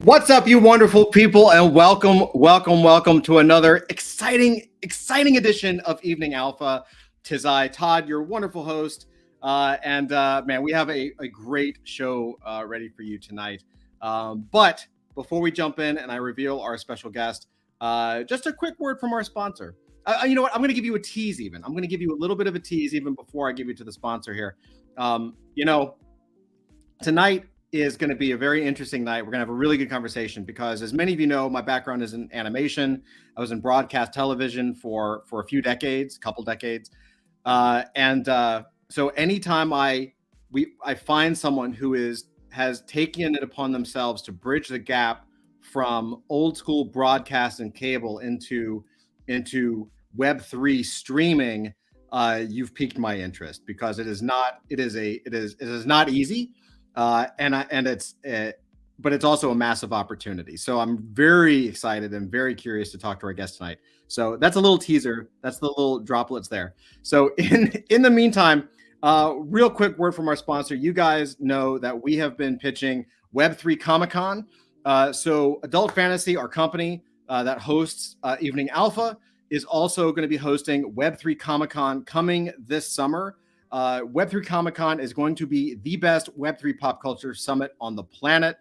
What's up, you wonderful people, and welcome to another exciting edition of Evening Alpha. Tis I, Todd, your wonderful host, and man, we have a great show ready for you tonight. But before we jump in and I reveal our special guest, just a quick word from our sponsor. You know what? I'm going to give you a tease. I'm going to give you a little bit of a tease even before I give you to the sponsor here. Tonight is going to be a very interesting night. We're going to have a really good conversation because, as many of you know, my background is in animation. I was in broadcast television for a few decades, couple decades. So anytime I find someone who has taken it upon themselves to bridge the gap from old school broadcast and cable into Web3 streaming, you've piqued my interest because it is not easy. But it's also a massive opportunity. So I'm very excited and very curious to talk to our guest tonight. So that's a little teaser. That's the little droplets there. So in the meantime, real quick word from our sponsor. You guys know that we have been pitching Web3 Comic-Con. So Adult Fantasy, our company that hosts Evening Alpha, is also going to be hosting Web3 Comic-Con coming this summer. Web3 Comic-Con is going to be the best Web3 pop culture summit on the planet.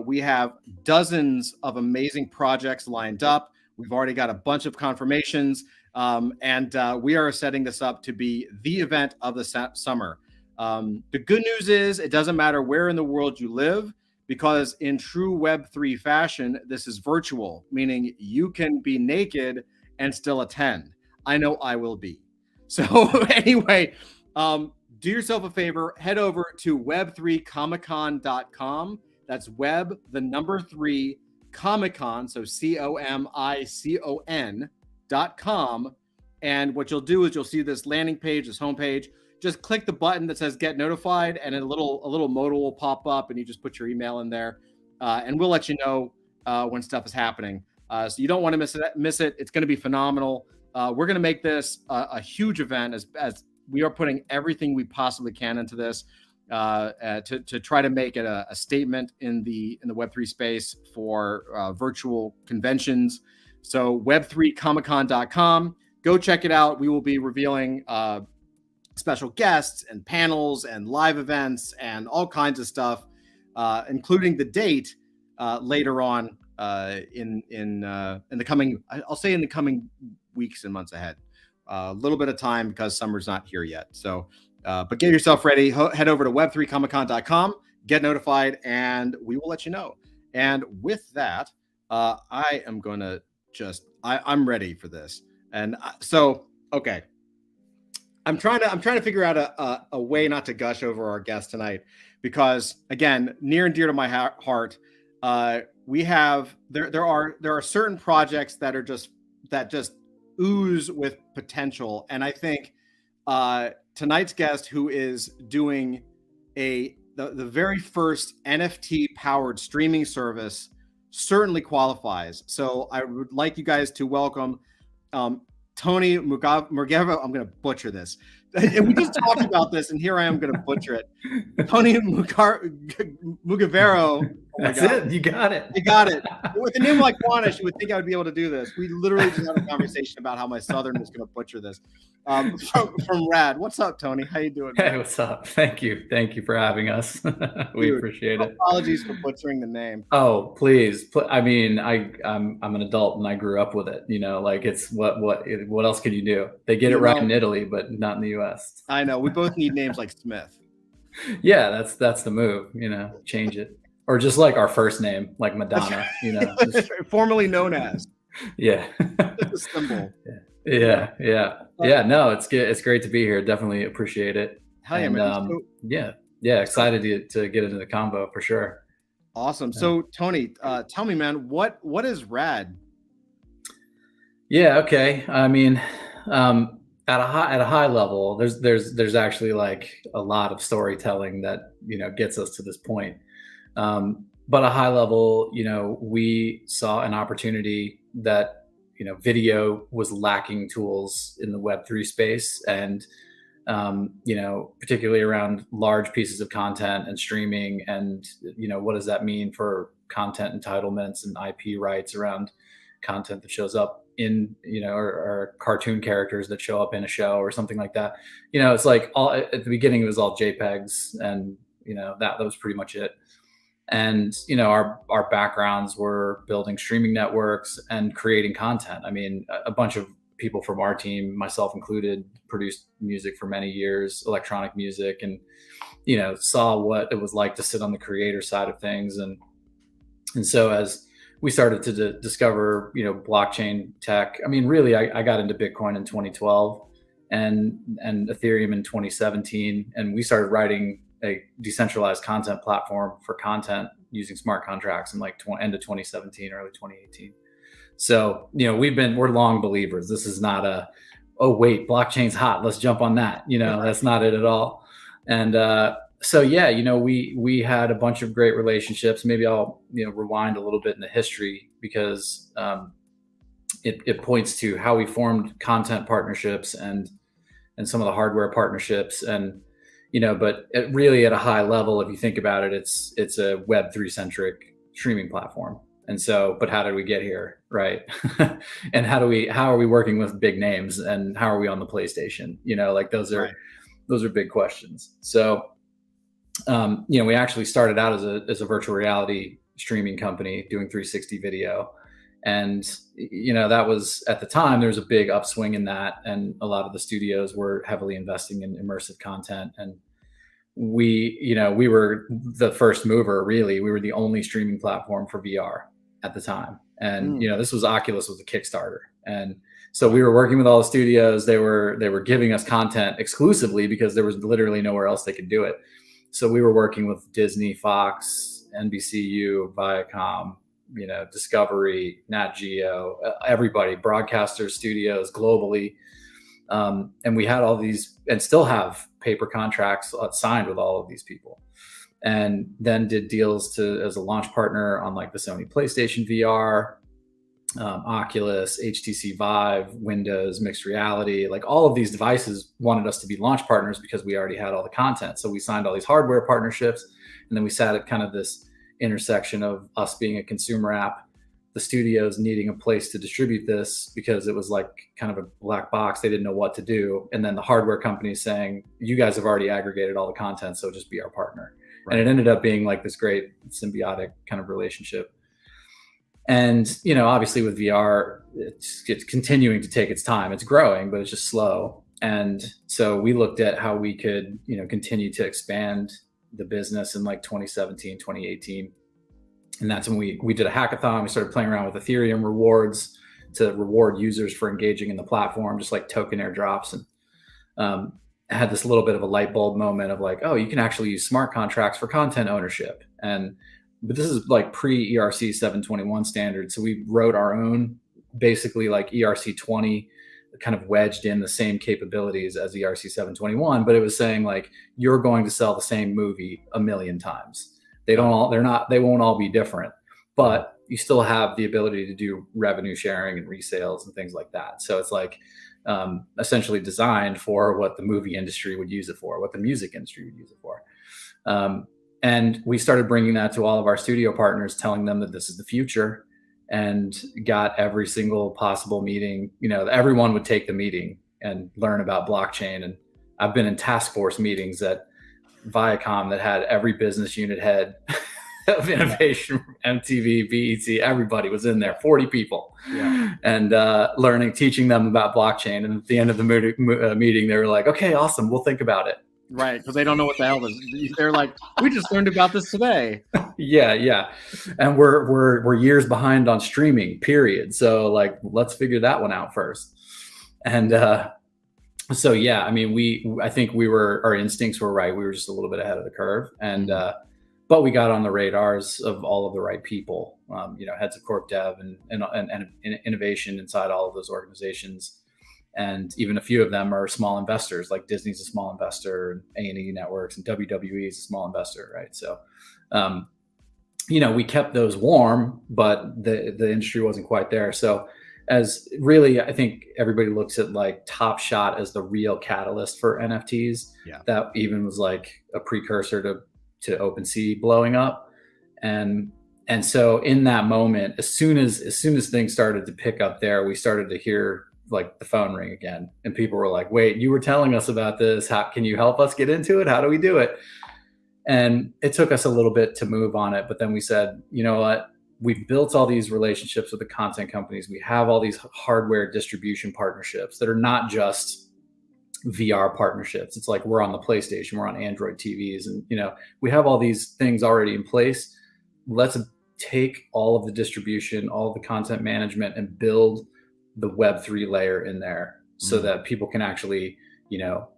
We have dozens of amazing projects lined up. We've already got a bunch of confirmations, and we are setting this up to be the event of the summer. The good news is it doesn't matter where in the world you live, because in true Web3 fashion, this is virtual, meaning you can be naked and still attend. I know I will be. So anyway, do yourself a favor, head over to web3comiccon.com. That's web, the number 3, Comiccon, so COMICON.com. And what you'll do is you'll see this landing page, this homepage. Just click the button that says get notified, and a little modal will pop up, and you just put your email in there. And we'll let you know when stuff is happening. So you don't want to miss it. It's going to be phenomenal. We're going to make this a huge event as we are putting everything we possibly can into this to try to make it a statement in the Web3 space for virtual conventions. So web3comiccon.com, go check it out. We will be revealing special guests and panels and live events and all kinds of stuff, including the date later on in the coming, I'll say in the coming weeks and months ahead. A little bit of time because summer's not here yet. So, but get yourself ready. Head over to web3comiccon.com, get notified, and we will let you know. And with that, I am going to I'm ready for this. And so, okay. I'm trying to figure out a way not to gush over our guest tonight, because again, near and dear to my heart, there are certain projects that just ooze with potential. And I think tonight's guest, who is doing the very first NFT powered streaming service, certainly qualifies. So I would like you guys to welcome Tony Mugavero. I'm going to butcher this. And we just talked about this, and here I am going to butcher it. Tony Mugavero. That's it. You got it. You got it. With a name like Juanish, you would think I would be able to do this. We literally just had a conversation about how my Southern is going to butcher this. From Rad. What's up, Tony? How you doing, man? Hey, what's up? Thank you for having us. We appreciate it. Apologies for butchering the name. Oh, please. I mean, I'm an adult and I grew up with it. You know, like it's what else can you do? They get it right in Italy, but not in the U.S. I know. We both need names like Smith. Yeah, that's the move. You know, change it. Or just like our first name, like Madonna, you know. Formerly known as. Yeah. Just a symbol. Yeah. No, it's good. It's great to be here. Definitely appreciate it. Hell yeah, man. Yeah. Excited to get into the combo for sure. Awesome. So Tony, tell me, man, what is Rad? Yeah. Okay. I mean, at a high level, there's actually like a lot of storytelling that, you know, gets us to this point. But a high level, you know, we saw an opportunity that, you know, video was lacking tools in the Web3 space, and you know, particularly around large pieces of content and streaming, and you know, what does that mean for content entitlements and IP rights around content that shows up in, or cartoon characters that show up in a show or something like that. It's like all at the beginning, it was all JPEGs, and that was pretty much it. And our backgrounds were building streaming networks and creating content. I mean, a bunch of people from our team, myself included, produced music for many years, electronic music, and saw what it was like to sit on the creator side of things. And so as we started to discover blockchain tech, I mean, really, I got into Bitcoin in 2012 and Ethereum in 2017, and we started writing a decentralized content platform for content using smart contracts in like end of 2017, early 2018. So, we're long believers. This is not oh wait, blockchain's hot, let's jump on that. That's not it at all. And so yeah, we had a bunch of great relationships. Maybe I'll rewind a little bit in the history, because it points to how we formed content partnerships and some of the hardware partnerships. And but really at a high level, if you think about it, it's a Web3 centric streaming platform. And so, but how did we get here, right? And how are we working with big names, and how are we on the PlayStation? Like those are big questions. So, we actually started out as a virtual reality streaming company doing 360 video. And, that was, at the time, there was a big upswing in that. And a lot of the studios were heavily investing in immersive content. And we were the first mover, really. We were the only streaming platform for VR at the time. And, this was Oculus was a Kickstarter. And so we were working with all the studios. They were giving us content exclusively because there was literally nowhere else they could do it. So we were working with Disney, Fox, NBCU, Viacom, Discovery, Nat Geo, everybody, broadcasters, studios globally. And we had all these, and still have paper contracts signed with all of these people. And then did deals as a launch partner on like the Sony PlayStation VR, Oculus, HTC Vive, Windows, mixed reality. Like all of these devices wanted us to be launch partners because we already had all the content. So we signed all these hardware partnerships, and then we sat at kind of this intersection of us being a consumer app, the studios needing a place to distribute this because it was like kind of a black box. They didn't know what to do. And then the hardware companies saying, you guys have already aggregated all the content, so just be our partner. Right. And it ended up being like this great symbiotic kind of relationship. And, obviously with VR, it's continuing to take its time. It's growing, but it's just slow. And so we looked at how we could, continue to expand the business in like 2017, 2018. And that's when we did a hackathon. We started playing around with Ethereum rewards to reward users for engaging in the platform, just like token airdrops. And I had this little bit of a light bulb moment of like, oh, you can actually use smart contracts for content ownership. But this is like pre-ERC 721 standard. So we wrote our own, basically like ERC 20, kind of wedged in the same capabilities as ERC 721, but it was saying like, you're going to sell the same movie a million times. They won't all be different, but you still have the ability to do revenue sharing and resales and things like that. So it's like essentially designed for what the movie industry would use it for, what the music industry would use it for. And we started bringing that to all of our studio partners, telling them that this is the future, and got every single possible meeting. Everyone would take the meeting and learn about blockchain. And I've been in task force meetings at Viacom that had every business unit head of innovation, MTV, BET, everybody was in there, 40 people, and teaching them about blockchain. And at the end of the meeting, they were like, okay, awesome, we'll think about it. Right, because they don't know what the hell is. They're like, we just learned about this today. Yeah, and we're years behind on streaming, period. So like, let's figure that one out first. And so yeah, I mean, I think our instincts were right. We were just a little bit ahead of the curve, and but we got on the radars of all of the right people, heads of corp dev and innovation inside all of those organizations. And even a few of them are small investors, like Disney's a small investor, and A&E Networks, and WWE is a small investor, right? So, we kept those warm, but the industry wasn't quite there. So as really, I think everybody looks at like Top Shot as the real catalyst for NFTs. Yeah. That even was like a precursor to OpenSea blowing up. And And so in that moment, as soon as things started to pick up there, we started to hear like the phone ring again, and people were like, wait, you were telling us about this. How can you help us get into it? How do we do it? And it took us a little bit to move on it. But then we said, you know what? We've built all these relationships with the content companies. We have all these hardware distribution partnerships that are not just VR partnerships. It's like we're on the PlayStation, we're on Android TVs, and we have all these things already in place. Let's take all of the distribution, all of the content management, and build the Web3 layer in there so that people can actually,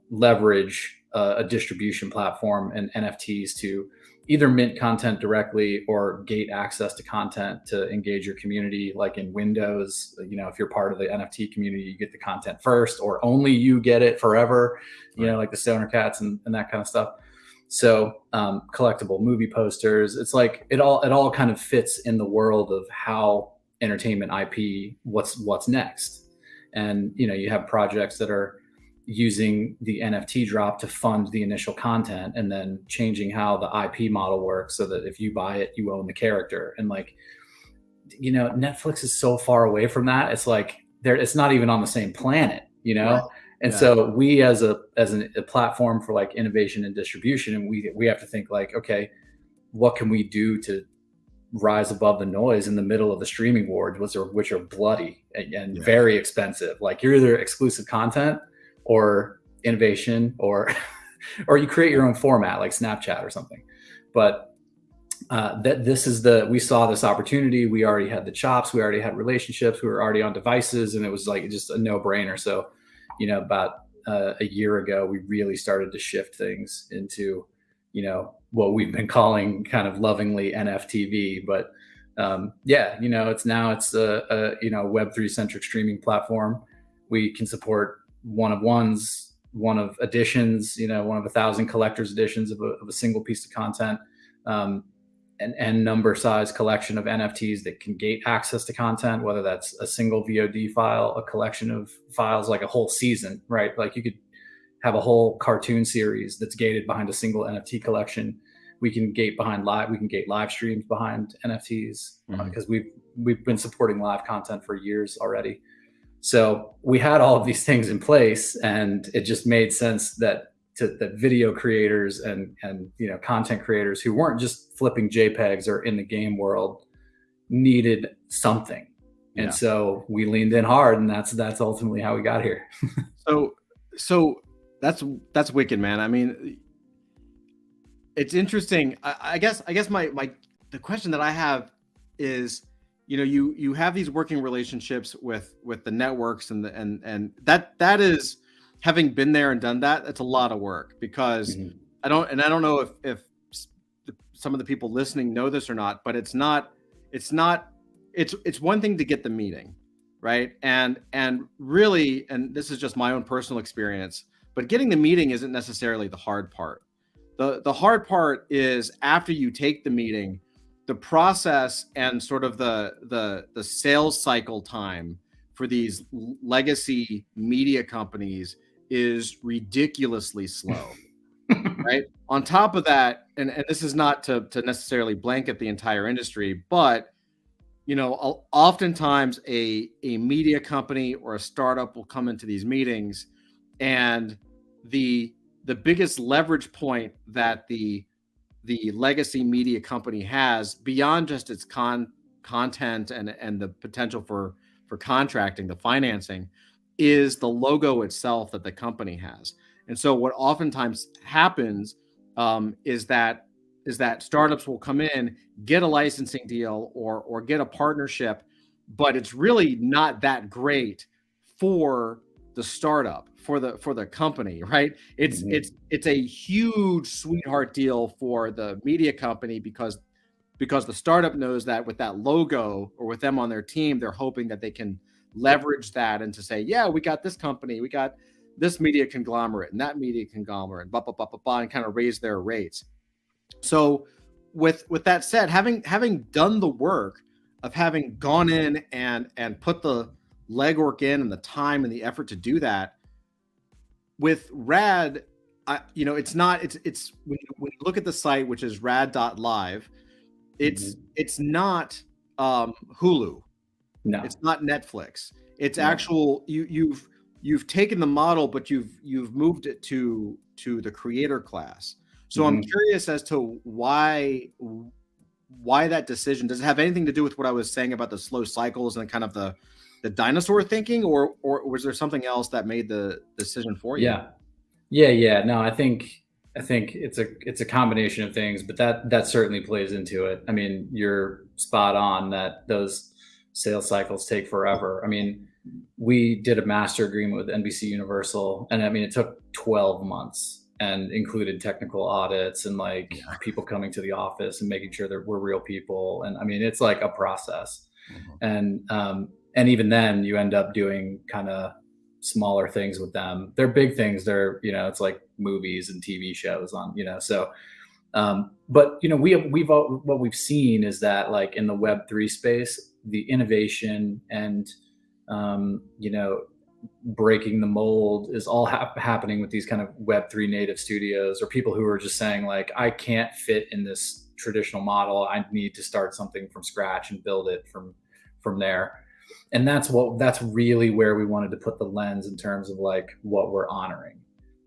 leverage a distribution platform and NFTs to either mint content directly or gate access to content to engage your community. Like in Windows, if you're part of the NFT community, you get the content first, or only you get it forever, like the Stoner Cats and that kind of stuff. So collectible movie posters, it's like it all kind of fits in the world of how entertainment IP, what's next. And you have projects that are using the NFT drop to fund the initial content, and then changing how the IP model works so that if you buy it, you own the character. And like, Netflix is so far away from that. It's like it's not even on the same planet, Right. And so we as a platform for like innovation and distribution, and we have to think like, okay, what can we do to rise above the noise in the middle of the streaming wars, which are bloody and very expensive. Like you're either exclusive content or innovation, or you create your own format like Snapchat or something. But we saw this opportunity. We already had the chops, we already had relationships, we were already on devices, and it was like just a no-brainer. So about a year ago, we really started to shift things into what we've been calling kind of lovingly NFTV. But it's a Web3 centric streaming platform. We can support one of editions, one of 1,000 collector's editions of a single piece of content, an number size collection of NFTs that can gate access to content, whether that's a single VOD file, a collection of files, like a whole season, right? Like you could have a whole cartoon series that's gated behind a single NFT collection. We can gate live streams behind NFTs because we've been supporting live content for years already. So we had all of these things in place, and it just made sense that video creators and content creators who weren't just flipping JPEGs or in the game world needed something. And so we leaned in hard, and that's ultimately how we got here. So that's wicked, man. I mean, it's interesting. I guess the question that I have is, you have these working relationships with the networks, and that is, having been there and done that, it's a lot of work, because I don't know if some of the people listening know this or not, but it's one thing to get the meeting, right? And really, and this is just my own personal experience, but getting the meeting isn't necessarily the hard part. The hard part is after you take the meeting, the process and sort of the sales cycle time for these legacy media companies is ridiculously slow, right? On top of that, and this is not to necessarily blanket the entire industry, but oftentimes a media company or a startup will come into these meetings, and the biggest leverage point that the legacy media company has, beyond just its content and the potential for contracting, the financing, is the logo itself that the company has. And so what oftentimes happens is that startups will come in, get a licensing deal or get a partnership, but it's really not that great for the startup, for the company, right? It's a huge sweetheart deal for the media company, because the startup knows that with that logo or with them on their team, they're hoping that they can leverage that and to say, yeah, we got this company, we got this media conglomerate and that media conglomerate, and kind of raise their rates. So with that said, having done the work of having gone in and put the legwork in and the time and the effort to do that, with Rad, it's when you look at the site, which is rad.live, it's not Hulu. No, it's not Netflix. It's actual, you've taken the model, but you've moved it to the creator class. So I'm curious as to why that decision. Does it have anything to do with what I was saying about the slow cycles and kind of the dinosaur thinking, or was there something else that made the decision for you? Yeah. No, I think it's a combination of things, but that certainly plays into it. I mean, you're spot on that those sales cycles take forever. I mean, we did a master agreement with NBC Universal, and I mean, it took 12 months and included technical audits and like people coming to the office and making sure that we're real people. And I mean, it's like a process. And even then you end up doing kind of smaller things with them. They're big things. They're, it's like movies and TV shows on, so, but what we've seen is that like in the Web3 space, the innovation and, breaking the mold is all happening with these kind of Web3 native studios, or people who are just saying like, I can't fit in this traditional model. I need to start something from scratch and build it from there. And that's really where we wanted to put the lens in terms of like what we're honoring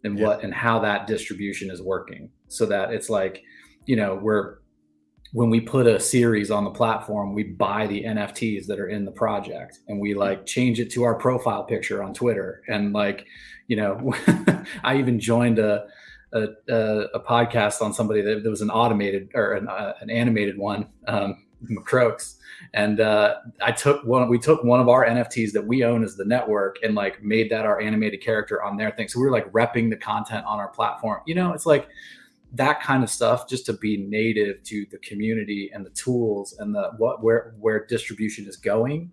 and and how that distribution is working, so that it's like, when we put a series on the platform, we buy the NFTs that are in the project and we like change it to our profile picture on Twitter. And like, I even joined a podcast on somebody that was an automated or an animated one, McCroaks. And we took one of our NFTs that we own as the network and like made that our animated character on their thing. So we were like repping the content on our platform. It's like that kind of stuff, just to be native to the community and the tools and where distribution is going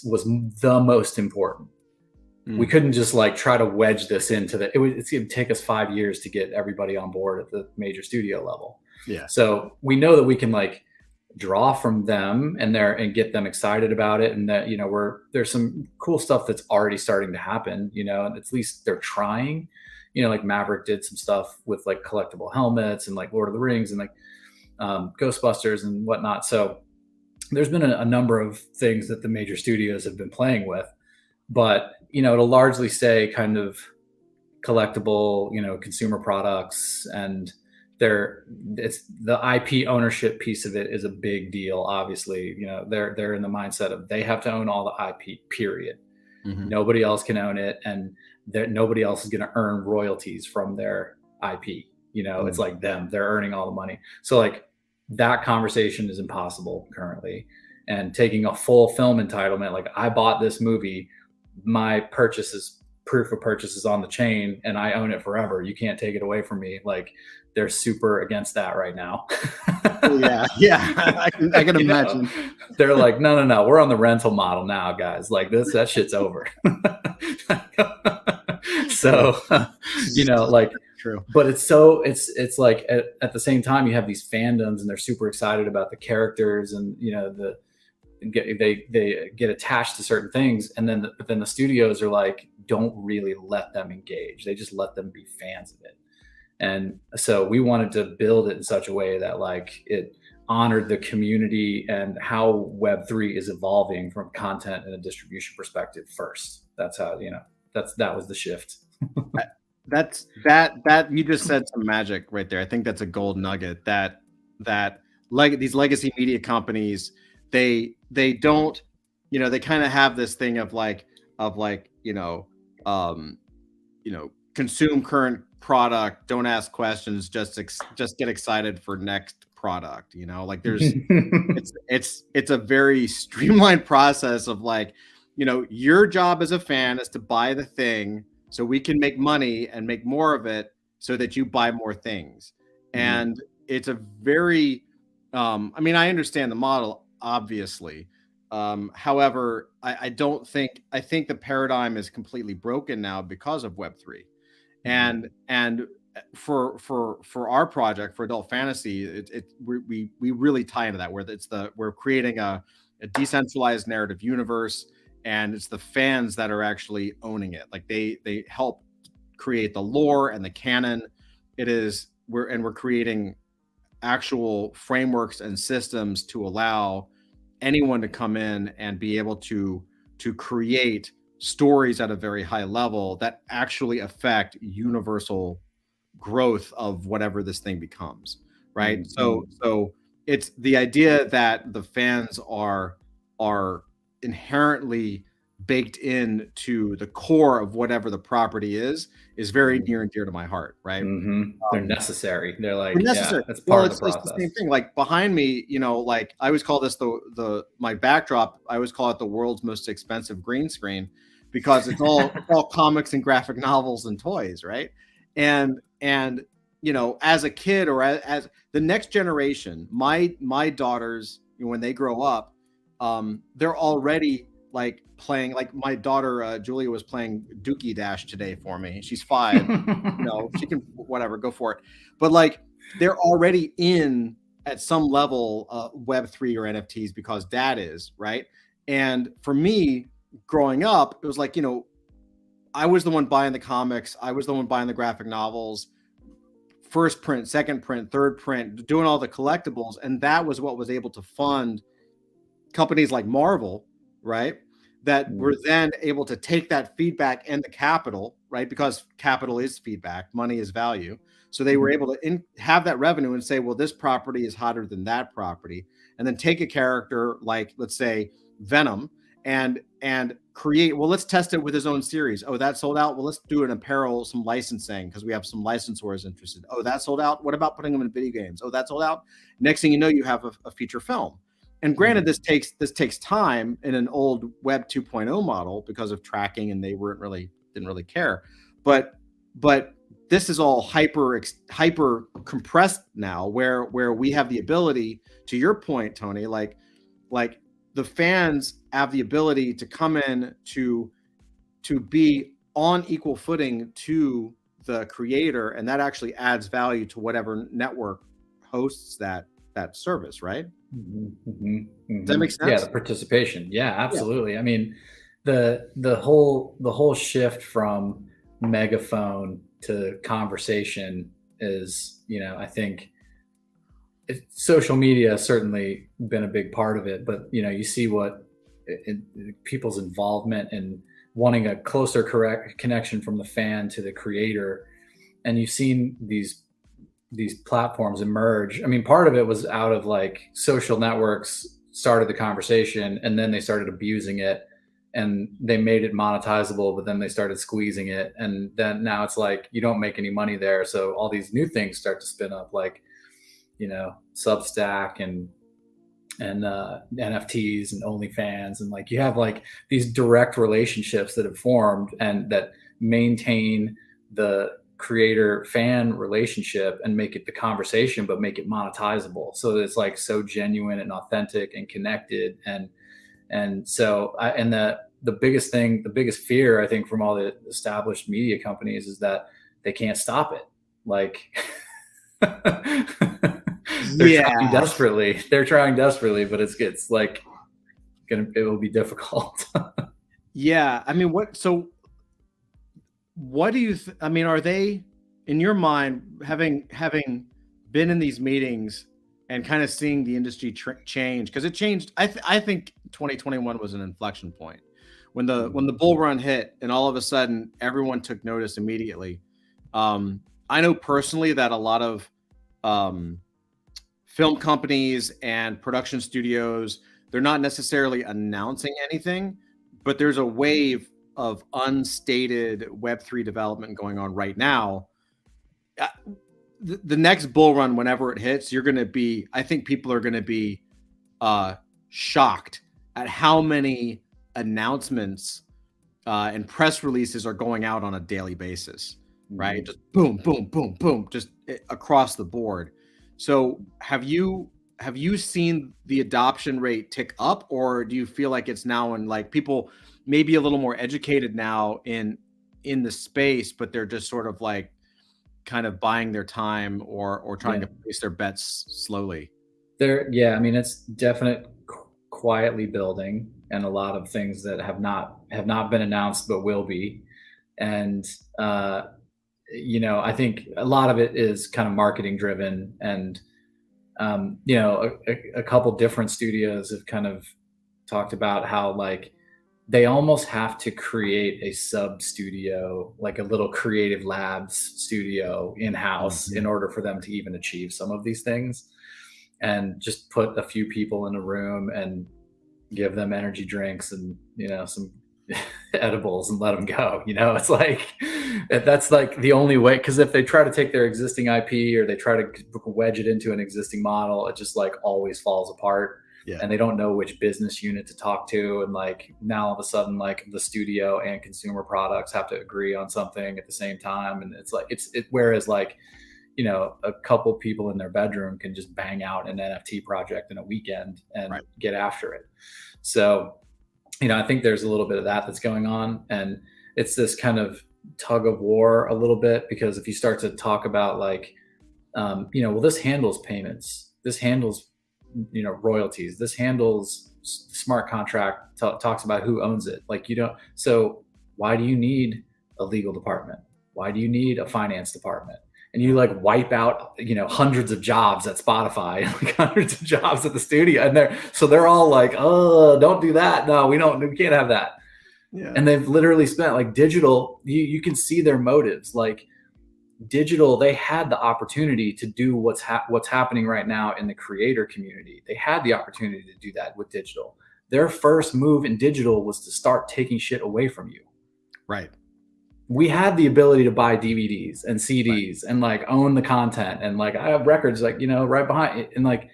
was the most important. We couldn't just like try to wedge this into it's going to take us 5 years to get everybody on board at the major studio level. Yeah. So we know that we can like draw from them and get them excited about it. And that, there's some cool stuff that's already starting to happen, and at least they're trying. Like Maverick did some stuff with like collectible helmets and like Lord of the Rings and like Ghostbusters and whatnot. So there's been a number of things that the major studios have been playing with, but, it'll largely stay kind of collectible, consumer products, and it's the IP ownership piece of it is a big deal. Obviously, they're in the mindset of they have to own all the IP, period. Nobody else can own it. And nobody else is going to earn royalties from their IP. It's like them, they're earning all the money. So like that conversation is impossible currently. And taking a full film entitlement, like I bought this movie, my proof of purchase is on the chain and I own it forever. You can't take it away from me. Like they're super against that right now. Yeah. I can imagine. They're like, no, we're on the rental model now, guys. Like that shit's over. So, like, true. But it's like at the same time, you have these fandoms and they're super excited about the characters and, they get attached to certain things. And then, but then the studios are like, don't really let them engage. They just let them be fans of it. And so we wanted to build it in such a way that like it honored the community and how Web3 is evolving from content and a distribution perspective first. That's how, that was the shift. that you just said some magic right there. I think that's a gold nugget that like these legacy media companies, they don't, they kind of have this thing of consume current product, don't ask questions, just get excited for next product. Like there's it's a very streamlined process of like, your job as a fan is to buy the thing so we can make money and make more of it so that you buy more things. And it's a very I understand the model, obviously. However, I think the paradigm is completely broken now because of Web3. And for our project, for adult fantasy, we really tie into that, where we're creating a decentralized narrative universe, and it's the fans that are actually owning it. Like they help create the lore and the canon. We're creating actual frameworks and systems to allow anyone to come in and be able to create stories at a very high level that actually affect universal growth of whatever this thing becomes, right? Mm-hmm. So it's the idea that the fans are inherently baked into the core of whatever the property is very near and dear to my heart, right? Mm-hmm. They're necessary. They're like, Necessary. that's Well, part of the it's the same process. thing. Like behind me, you know, like I always call this the my backdrop. I always call it the world's most expensive green screen because it's all comics and graphic novels and toys, right? And you know, as a kid or as the next generation, my daughters, you know, when they grow up, they're already like playing. Like my daughter Julia was playing Dookie Dash today for me. She's 5. You know, she can whatever go for it, but like they're already in at some level Web3 or NFTs because dad is, right? And for me, growing up, it was like, you know, I was the one buying the comics, I was the one buying the graphic novels, first print, second print, third print, doing all the collectibles, and that was what was able to fund companies like Marvel, right? That were then able to take that feedback and the capital, right? Because capital is feedback, money is value. So they were able to have that revenue and say, well, this property is hotter than that property. And then take a character like, let's say, Venom and create, well, let's test it with his own series. Oh, that sold out. Well, let's do an apparel, some licensing, because we have some licensors interested. Oh, that sold out. What about putting them in video games? Oh, that sold out. Next thing you know, you have a feature film. And granted, this takes time in an old Web 2.0 model because of tracking, and they didn't really care. But this is all hyper compressed now, where we have the ability, to your point, Tony, like the fans have the ability to come in to be on equal footing to the creator, and that actually adds value to whatever network hosts that service, right? Does that make sense? Yeah, the participation. Yeah, absolutely. I mean, the whole shift from megaphone to conversation is, you know, I think social media has certainly been a big part of it, but you know, you see what people's involvement and wanting a closer connection from the fan to the creator, and you've seen these platforms emerge. I mean, part of it was out of like social networks started the conversation and then they started abusing it and they made it monetizable, but then they started squeezing it. And then now it's like, you don't make any money there. So all these new things start to spin up, like, you know, Substack and NFTs and OnlyFans. And like, you have like these direct relationships that have formed and that maintain the creator fan relationship and make it the conversation, but make it monetizable. So it's like so genuine and authentic and connected. And so the biggest fear, I think, from all the established media companies is that they can't stop it. Like they're trying desperately, but it's like it will be difficult. Yeah. I mean, what do you I mean, are they, in your mind, having been in these meetings and kind of seeing the industry change, because it changed? I think 2021 was an inflection point when the bull run hit and all of a sudden everyone took notice immediately. I know personally that a lot of film companies and production studios, they're not necessarily announcing anything, but there's a wave of unstated Web3 development going on right now. The next bull run, whenever it hits, I think people are going to be shocked at how many announcements and press releases are going out on a daily basis, right? Just boom, boom, boom, boom, just across the board. So have you seen the adoption rate tick up, or do you feel like it's now in like people maybe a little more educated now in the space, but they're just sort of like kind of buying their time or trying to place their bets slowly? I mean, it's definite quietly building, and a lot of things that have not been announced but will be. And you know, I think a lot of it is kind of marketing driven, and You know, a couple different studios have kind of talked about how like they almost have to create a sub studio, like a little creative labs studio in house in order for them to even achieve some of these things, and just put a few people in a room and give them energy drinks and, you know, some edibles and let them go. You know, it's like, that's like the only way. Cause if they try to take their existing IP or they try to wedge it into an existing model, it just like always falls apart. Yeah. And they don't know which business unit to talk to. And like now all of a sudden, like the studio and consumer products have to agree on something at the same time. And it's like, whereas like, you know, a couple people in their bedroom can just bang out an NFT project in a weekend and get after it. So, you know, I think there's a little bit of that that's going on, and it's this kind of tug of war a little bit, because if you start to talk about like, you know, well, this handles payments, this handles, you know, royalties, this handles smart contract, talks about who owns it. Like, you don't, so why do you need a legal department? Why do you need a finance department? And you like wipe out, you know, hundreds of jobs at Spotify, like hundreds of jobs at the studio. And they're all like, oh, don't do that. No, we can't have that. Yeah. And they've literally spent like digital, you can see their motives. Like digital, they had the opportunity to do what's happening right now in the creator community. They had the opportunity to do that with digital. Their first move in digital was to start taking shit away from you. Right. We had the ability to buy DVDs and CDs and like own the content, and like I have records like, you know, right behind it. And like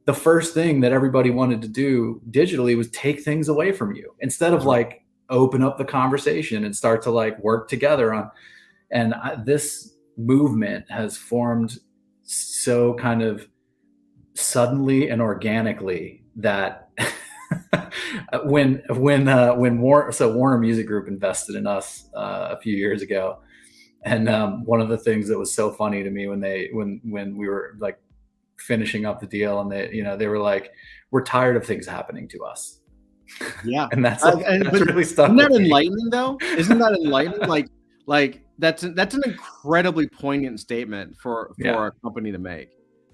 the first thing that everybody wanted to do digitally was take things away from you instead of like open up the conversation and start to like work together on. And this movement has formed so kind of suddenly and organically that when Warner Music Group invested in us a few years ago, and one of the things that was so funny to me when we were like finishing up the deal, and they were like, we're tired of things happening to us. Yeah. And that's really stuck. Isn't that enlightening though? Isn't that enlightening? like that's an incredibly poignant statement for a company to make.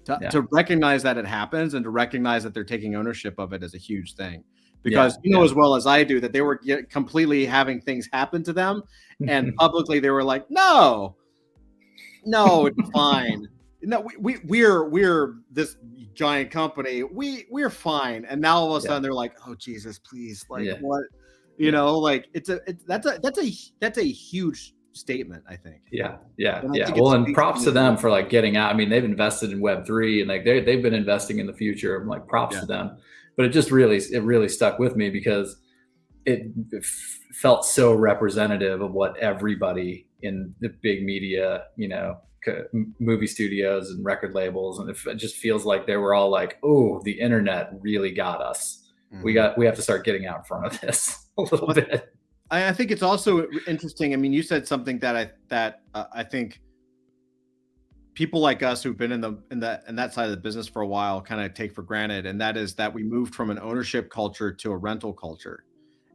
To recognize that it happens and to recognize that they're taking ownership of it is a huge thing. Because you know as well as I do that they were completely having things happen to them, and publicly they were like, no, it's fine. No, we're this giant company. We're fine. And now all of a sudden they're like, oh Jesus, please, like what, you know, like that's a huge statement, I think. Yeah. Well, and props to them for like getting out. I mean, they've invested in Web3 and like they've been investing in the future. I'm like, props to them. But it really stuck with me because it felt so representative of what everybody in the big media, you know, movie studios and record labels, and it just feels like they were all like, oh, the internet really got us. We have to start getting out in front of this a little bit. I think it's also interesting. I mean, you said something that I think people like us who've been in that side of the business for a while kind of take for granted, and that is that we moved from an ownership culture to a rental culture.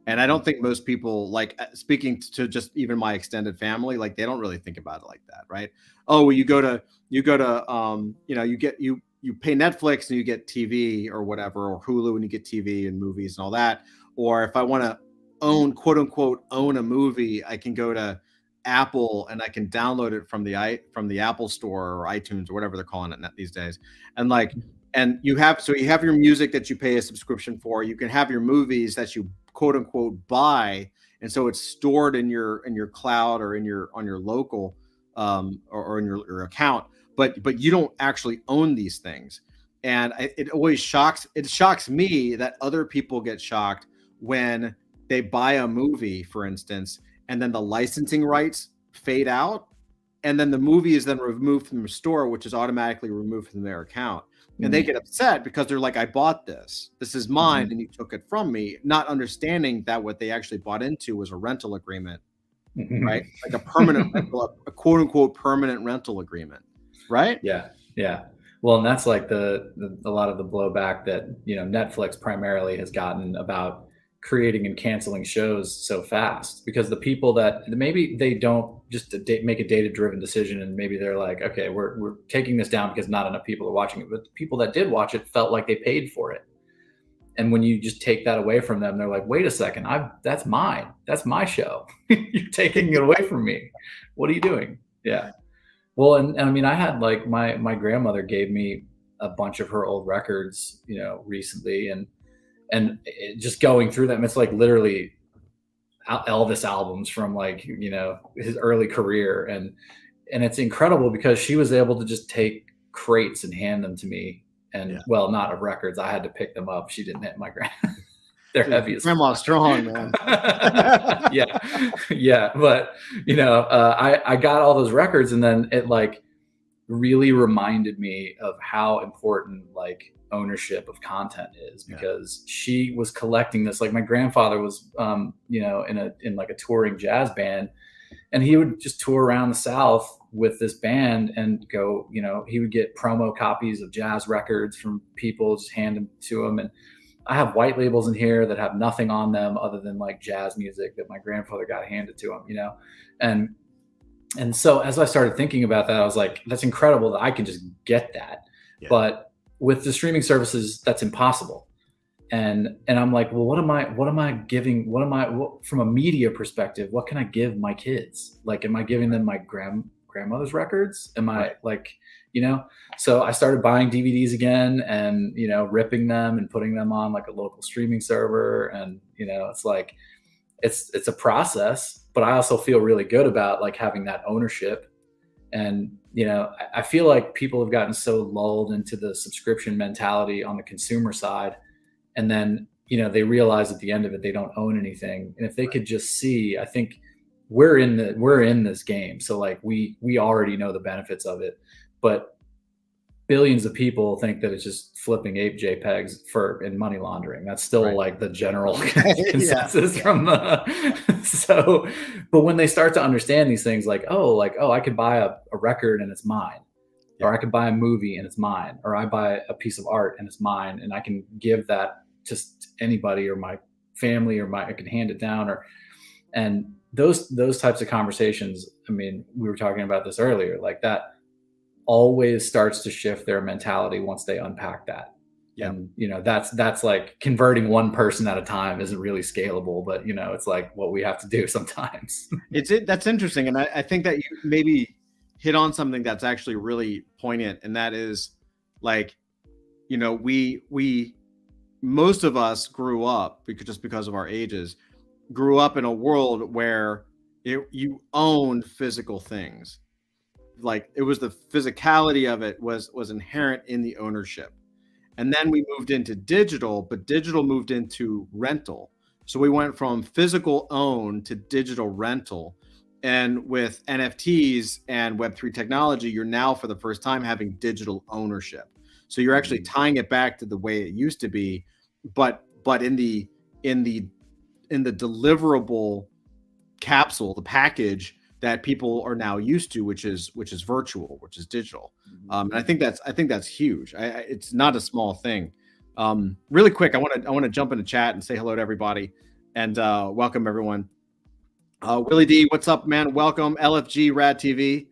And I don't think most people, like speaking to just even my extended family, like they don't really think about it like that, right? Oh, well, you go to you know, you pay Netflix and you get TV or whatever, or Hulu and you get TV and movies and all that. Or if I want to quote unquote own a movie, I can go to Apple and I can download it from the Apple Store or iTunes or whatever they're calling it these days. And you have your music that you pay a subscription for. You can have your movies that you quote unquote buy, and so it's stored in your cloud or on your local or in your account. But you don't actually own these things, and it shocks me that other people get shocked when they buy a movie, for instance, and then the licensing rights fade out, and then the movie is then removed from the store, which is automatically removed from their account. And they get upset because they're like, I bought this. This is mine, and you took it from me, not understanding that what they actually bought into was a rental agreement, right? Like a permanent rental, a quote unquote permanent rental agreement, right? Yeah. Well, and that's like a lot of the blowback that, you know, Netflix primarily has gotten about, creating and canceling shows so fast, because the people that maybe they don't just make a data-driven decision, and maybe they're like, okay, we're taking this down because not enough people are watching it, but the people that did watch it felt like they paid for it. And when you just take that away from them, they're like, wait a second, that's mine. That's my show. You're taking it away from me. What are you doing? Yeah. Well, and I mean, I had like my grandmother gave me a bunch of her old records, recently, and just going through them, it's like literally Elvis albums from like, his early career. And it's incredible because she was able to just take crates and hand them to me. And well, not of records. I had to pick them up. She didn't hit my grand. They're heavy as grandma's strong, man. yeah. But I got all those records, and then it like really reminded me of how important like ownership of content is, because she was collecting this. Like my grandfather was, in like a touring jazz band, and he would just tour around the South with this band and go, he would get promo copies of jazz records from people, just hand them to him. And I have white labels in here that have nothing on them other than like jazz music that my grandfather got handed to him, and so as I started thinking about that, I was like, that's incredible that I can just get that. But with the streaming services, that's impossible. And I'm like, well, what am I giving? From a media perspective, what can I give my kids? Like, am I giving them my grandmother's records? Am I like, so I started buying DVDs again and, ripping them and putting them on like a local streaming server. And, it's like, it's a process, but I also feel really good about like having that ownership. And, I feel like people have gotten so lulled into the subscription mentality on the consumer side. And then, they realize at the end of it, they don't own anything. And if they could just see, I think we're in this game. So like we already know the benefits of it, but billions of people think that it's just flipping ape JPEGs in money laundering. That's still like the general consensus from but when they start to understand these things, like, I could buy a record and it's mine, or I could buy a movie and it's mine, or I buy a piece of art and it's mine, and I can give that to anybody or my family, or I can hand it down, and those types of conversations. I mean, we were talking about this earlier, like that always starts to shift their mentality once they unpack that. And that's like converting one person at a time isn't really scalable, but it's like what we have to do sometimes. That's interesting. And I think that you maybe hit on something that's actually really poignant, and that is like, we most of us grew up, because of our ages, grew up in a world where you owned physical things. Like it was the physicality of it was inherent in the ownership. And then we moved into digital, but digital moved into rental. So we went from physical own to digital rental. And with NFTs and Web3 technology, you're now for the first time having digital ownership. So you're actually tying it back to the way it used to be, but in the deliverable capsule, the package that people are now used to, which is virtual, which is digital. And I think that's huge. It's not a small thing. Really quick, I want to jump into chat and say hello to everybody and welcome everyone. Willie D, what's up, man? Welcome. LFG RADtv.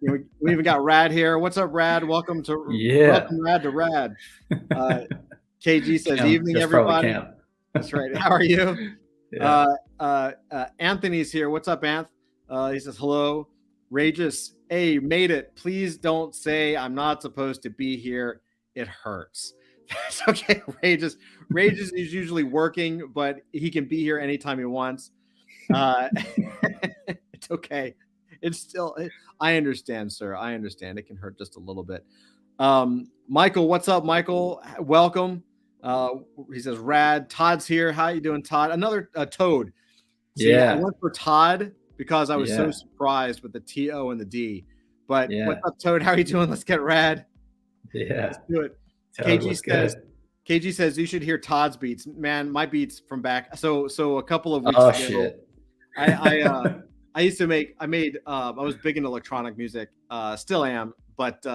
We even got Rad here. What's up, Rad? Welcome Rad to Rad. KG says, evening, everybody. That's right. How are you? Anthony's here. What's up, Anth? He says, hello. Rageous, hey, made it. Please don't say I'm not supposed to be here. It hurts. That's okay. Rageous is usually working, but he can be here anytime he wants. It's okay. It's still, I understand, sir. I understand. It can hurt just a little bit. Michael, what's up, Michael? Welcome. He says, Rad. Todd's here. How you doing, Todd? Another Toad. See, I went for Todd because I was so surprised with the T-O and the D. But what's up, Toad? How are you doing? Let's get Rad. Yeah. Let's do it. KG says you should hear Todd's beats. Man, my beats from back. So a couple of weeks ago, shit. I was big in electronic music, still am, but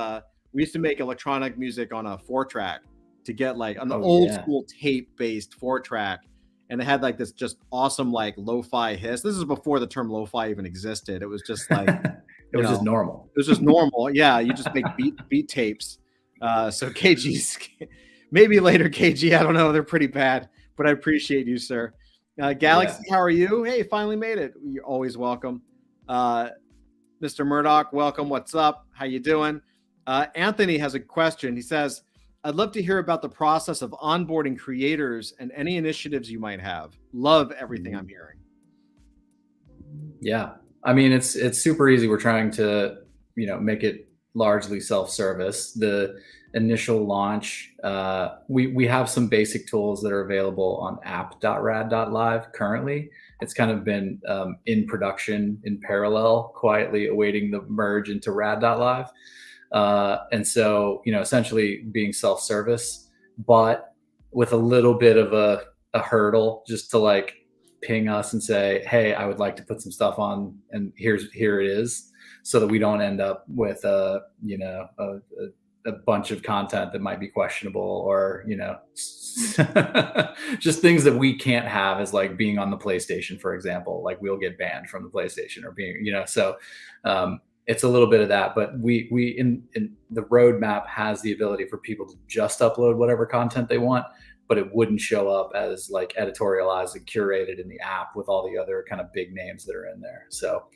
we used to make electronic music on a 4-track. to get like an Oh, old yeah. school tape based 4-track. And it had like this just awesome like lo-fi hiss. This is before the term lo-fi even existed. It was just like, It was just normal. it was just normal. Yeah, you just make beat tapes. So KG's maybe later KG. I don't know. They're pretty bad, but I appreciate you, sir. Galaxy, how are you? Hey, finally made it. You're always welcome. Mr. Murdoch, welcome. What's up? How you doing? Anthony has a question. He says, I'd love to hear about the process of onboarding creators and any initiatives you might have. Love everything I'm hearing. Yeah. I mean, it's super easy. We're trying to, make it largely self-service. The initial launch, we have some basic tools that are available on app.rad.live currently. It's kind of been in production in parallel, quietly awaiting the merge into rad.live. And so, essentially being self-service, but with a little bit of a hurdle just to like ping us and say, hey, I would like to put some stuff on and here it is, so that we don't end up with a bunch of content that might be questionable or, just things that we can't have, as like being on the PlayStation, for example. Like we'll get banned from the PlayStation or being, so it's a little bit of that, but we in the roadmap has the ability for people to just upload whatever content they want, but it wouldn't show up as like editorialized and curated in the app with all the other kind of big names that are in there. So,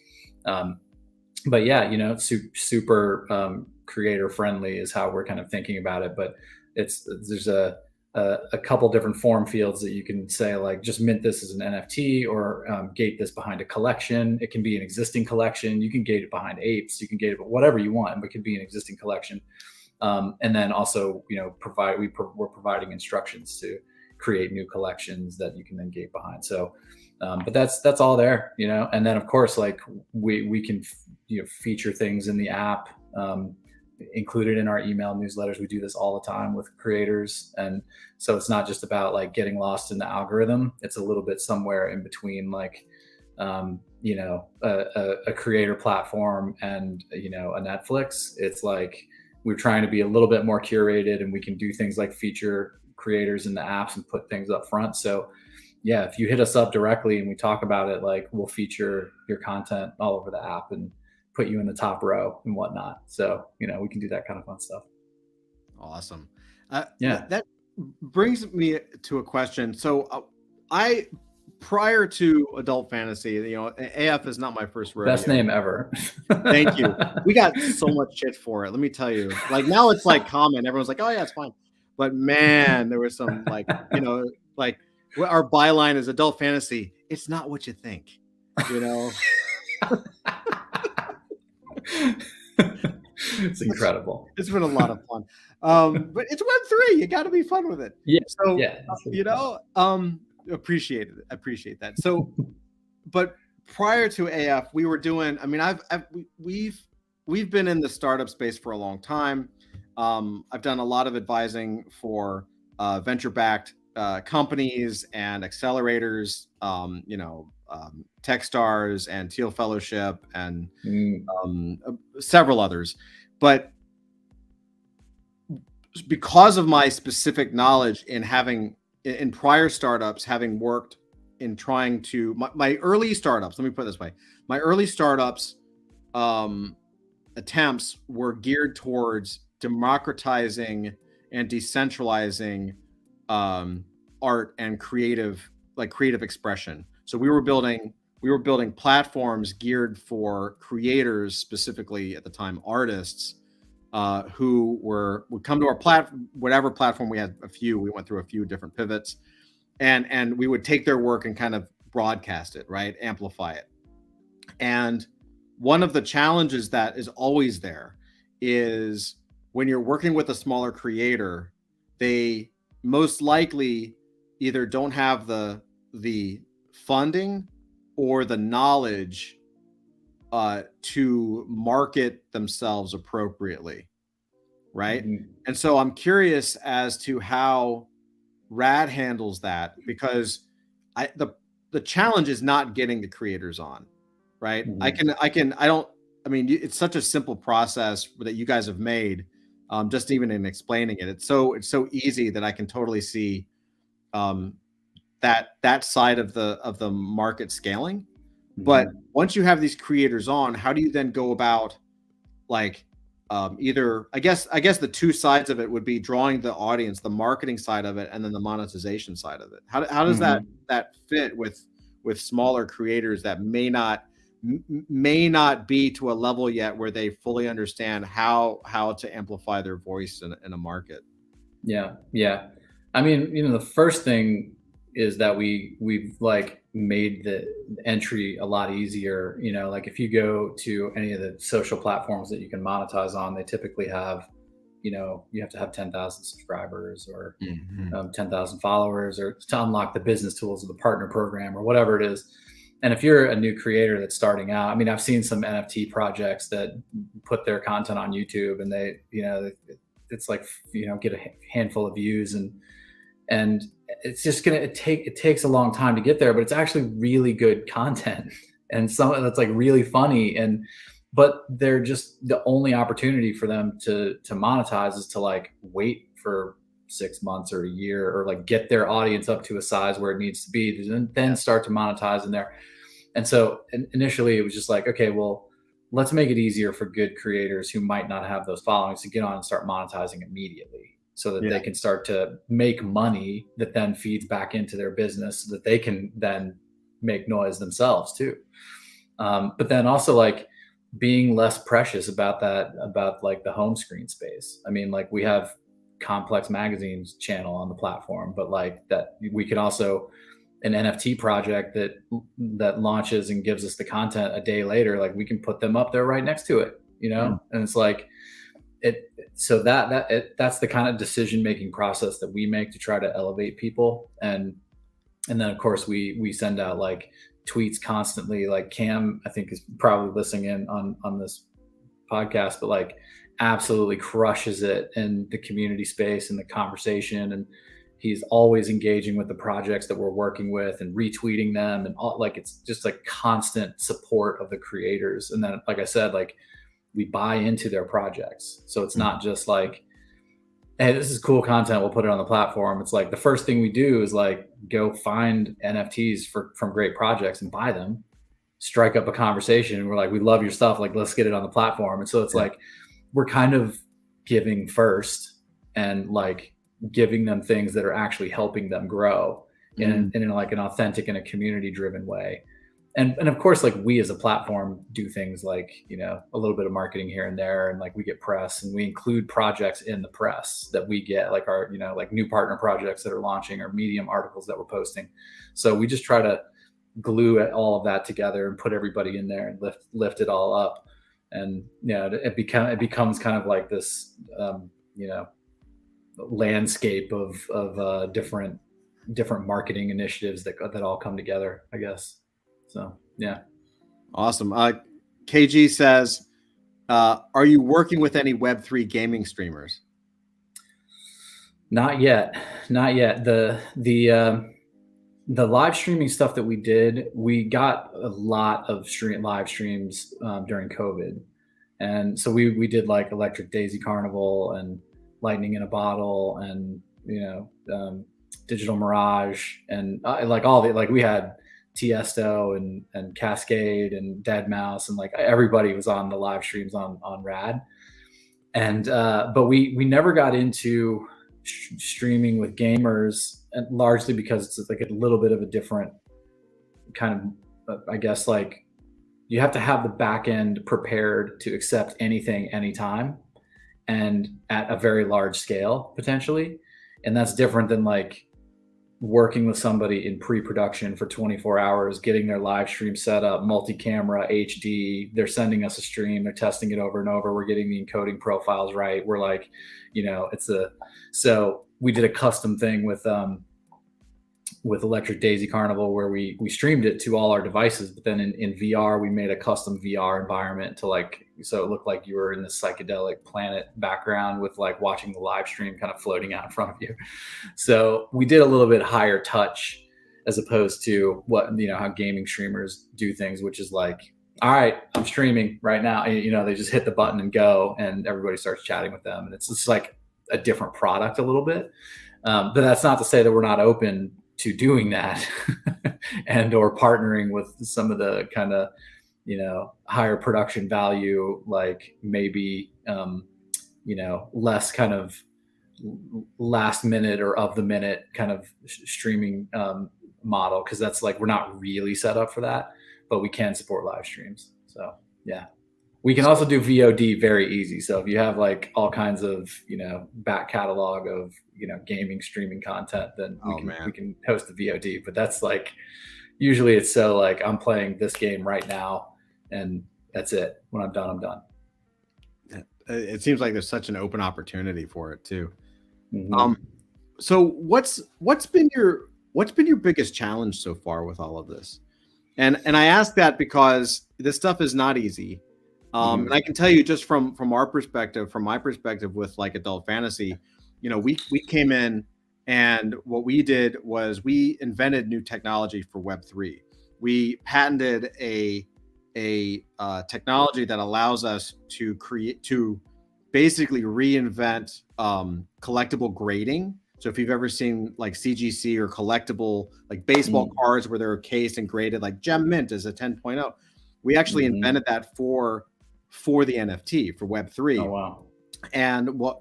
but yeah, super creator friendly is how we're kind of thinking about it. But there's a couple different form fields that you can say, like, just mint this as an NFT or gate this behind a collection. It can be an existing collection. You can gate it behind apes. You can gate it, whatever you want, but it could be an existing collection. And then also, we're providing instructions to create new collections that you can then gate behind. So, but that's all there, and then of course, like we can, feature things in the app, included in our email newsletters. We do this all the time with creators. And so it's not just about like getting lost in the algorithm. It's a little bit somewhere in between, like, a creator platform and, a Netflix. It's like, we're trying to be a little bit more curated, and we can do things like feature creators in the apps and put things up front. So yeah, if you hit us up directly and we talk about it, like, we'll feature your content all over the app and put you in the top row and whatnot. So, we can do that kind of fun stuff. Awesome. Yeah. That brings me to a question. So prior to Adult Fantasy, AF is not my first rodeo. Best name ever. Thank you. We got so much shit for it. Let me tell you, like, now it's like common. Everyone's like, oh yeah, it's fine. But man, there was some like, like our byline is Adult Fantasy. It's not what you think, It's incredible. It's been a lot of fun. But it's Web3. You got to be fun with it. Yeah. So, yeah, appreciate that. So, but prior to AF, we were doing, I mean, we've been in the startup space for a long time. I've done a lot of advising for venture-backed companies and accelerators, Techstars and Teal Fellowship and several others. But because of my specific knowledge in prior startups, having worked in trying to my early startups, let me put it this way, my early startups attempts were geared towards democratizing and decentralizing art and creative expression. So we were building platforms geared for creators, specifically at the time artists, who would come to our whatever platform we had. We went through a few different pivots, and we would take their work and kind of broadcast it, right, amplify it. And one of the challenges that is always there is when you're working with a smaller creator, they most likely either don't have the funding or the knowledge to market themselves appropriately, right? Mm-hmm. And so I'm curious as to how Rad handles that, because the challenge is not getting the creators on, right? Mm-hmm. It's such a simple process that you guys have made. just even in explaining it. It's so easy that I can totally see that side of the market scaling. But once you have these creators on, how do you then go about like either I guess the two sides of it would be drawing the audience, the marketing side of it, and then the monetization side of it. How does that fit with smaller creators that may not be to a level yet where they fully understand how to amplify their voice in a market? Yeah. I mean, the first thing is that we've like made the entry a lot easier. Like if you go to any of the social platforms that you can monetize on, they typically have, you have to have 10,000 subscribers or 10,000 followers, or to unlock the business tools of the partner program or whatever it is. And if you're a new creator that's starting out, I mean, I've seen some NFT projects that put their content on YouTube and they, it's like, get a handful of views and it's just it takes a long time to get there, but it's actually really good content and some that's like really funny. But they're just, the only opportunity for them to monetize is to like wait for 6 months or a year, or like get their audience up to a size where it needs to be, and then start to monetize in there. And so initially it was just like, okay, well, let's make it easier for good creators who might not have those followings to get on and start monetizing immediatay, so that they can start to make money that then feeds back into their business, so that they can then make noise themselves too. But then also like being less precious about like the home screen space. I mean, like we have Complex Magazine's channel on the platform, but like that we can also, an NFT project that launches and gives us the content a day later, like we can put them up there right next to it, and it's like so that's the kind of decision-making process that we make to try to elevate people. And then of course we send out like tweets constantly. Like Cam, I think, is probably listening in on this podcast, but like absolutely crushes it in the community space and the conversation. And he's always engaging with the projects that we're working with and retweeting them, and all, like, it's just like constant support of the creators. And then, like I said, like we buy into their projects. So it's not just like, hey, this is cool content, we'll put it on the platform. It's like the first thing we do is like go find NFTs from great projects and buy them, strike up a conversation. And we're like, we love your stuff, like let's get it on the platform. And so it's like we're kind of giving first and like giving them things that are actually helping them grow in like an authentic and a community driven way. And of course, like we as a platform do things like, a little bit of marketing here and there. And like we get press and we include projects in the press that we get, like our, like new partner projects that are launching or Medium articles that we're posting. So we just try to glue all of that together and put everybody in there and lift it all up. And, it becomes kind of like this, landscape of different marketing initiatives that all come together, I guess. So, yeah. Awesome. KG says, are you working with any Web3 gaming streamers? Not yet. The live streaming stuff that we did, we got a lot of live streams during COVID. And so we did like Electric Daisy Carnival and Lightning in a Bottle and, Digital Mirage and like all the, like we had Tiesto and Cascade and Deadmau5 and like everybody was on the live streams on Rad. And but we never got into streaming with gamers, and largely because it's like a little bit of a different kind of, I guess, like you have to have the back end prepared to accept anything anytime and at a very large scale potentially. And that's different than like working with somebody in pre-production for 24 hours, getting their live stream set up, multi-camera, HD. They're sending us a stream. They're testing it over and over. We're getting the encoding profiles right. We're like, so we did a custom thing with Electric Daisy Carnival where we streamed it to all our devices, but then in VR, we made a custom VR environment to like, so it looked like you were in this psychedelic planet background with like watching the live stream kind of floating out in front of you. So we did a little bit higher touch as opposed to what, how gaming streamers do things, which is like all right, I'm streaming right now. You know, they just hit the button and go, and everybody starts chatting with them. And it's just like a different product a little bit. But that's not to say that we're not open to doing that and or partnering with some of the kind of, you know, higher production value, like maybe, you know, less kind of last minute or of the minute kind of streaming model. Cause that's like, we're not really set up for that, but we can support live streams. So yeah. We can also do VOD very easy. So if you have like all kinds of, you know, back catalog of, you know, gaming streaming content, then we can host the VOD. But that's like, usually it's so like, I'm playing this game right now and that's it. When I'm done, I'm done. It seems like there's such an open opportunity for it too. Mm-hmm. So what's been your biggest challenge so far with all of this? And I ask that because this stuff is not easy. And I can tell you just from our perspective, from my perspective with like adult fantasy, you know, we came in and what we did was we invented new technology for Web3. We patented a technology that allows us to basically reinvent collectible grading. So if you've ever seen like CGC or collectible like baseball cards where they're cased and graded, like Gem Mint is a 10.0. We actually invented that for the NFT for Web3. Oh wow! And what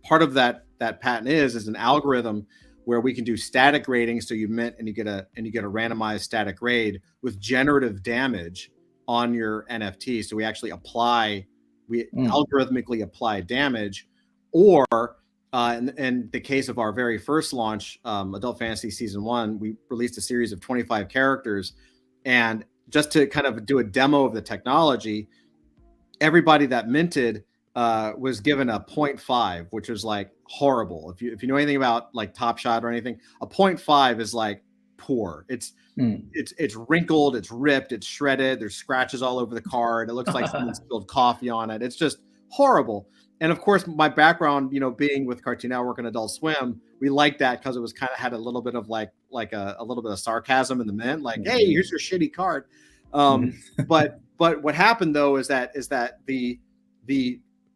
part of that patent is an algorithm where we can do static grading. So you mint and you get a randomized static grade with generative damage on your NFT. So we actually algorithmically apply damage, or in the case of our very first launch, Adult Fantasy Season 1, we released a series of 25 characters, and just to kind of do a demo of the technology, everybody that minted was given a 0.5, which was like horrible. If you know anything about like Top Shot or anything, a 0.5 is like poor. It's wrinkled, it's ripped, it's shredded. There's scratches all over the card. It looks like someone spilled coffee on it. It's just horrible. And of course, my background, you know, being with Cartoon Network and Adult Swim, we liked that because it was kind of had a little bit of like a little bit of sarcasm in the mint, like, hey, here's your shitty card. But what happened though is that the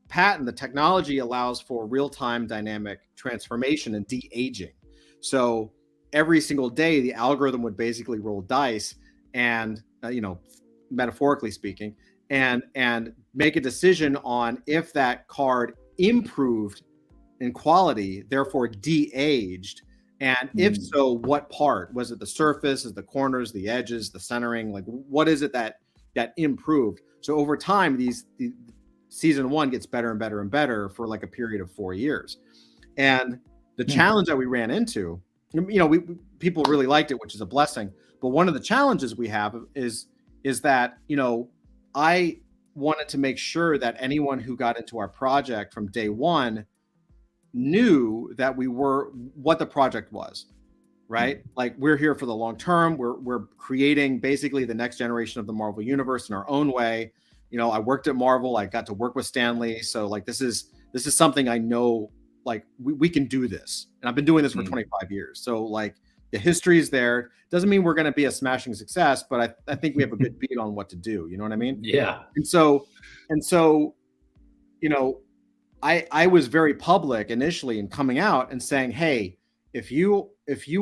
patent, the technology allows for real-time dynamic transformation and de-aging. So every single day, the algorithm would basically roll dice and, you know, metaphorically speaking, and make a decision on if that card improved in quality, therefore de-aged. And if so, what part? Was it the surface, is the corners, the edges, the centering? Like, what is it that improved? So over time, the Season 1 gets better and better and better for like a period of 4 years. And the challenge that we ran into, you know, people really liked it, which is a blessing. But one of the challenges we have is that, you know, I wanted to make sure that anyone who got into our project from day one knew that we were what the project was, right? Like, we're here for the long term. We're creating basically the next generation of the Marvel universe in our own way. You know, I worked at Marvel. I got to work with Stan Lee. So like, this is something I know, like we can do this. And I've been doing this for 25 years. So like, the history is there. Doesn't mean we're going to be a smashing success, but I think we have a good beat on what to do. You know what I mean? Yeah. And so, you know, I was very public initially in coming out and saying, hey, if you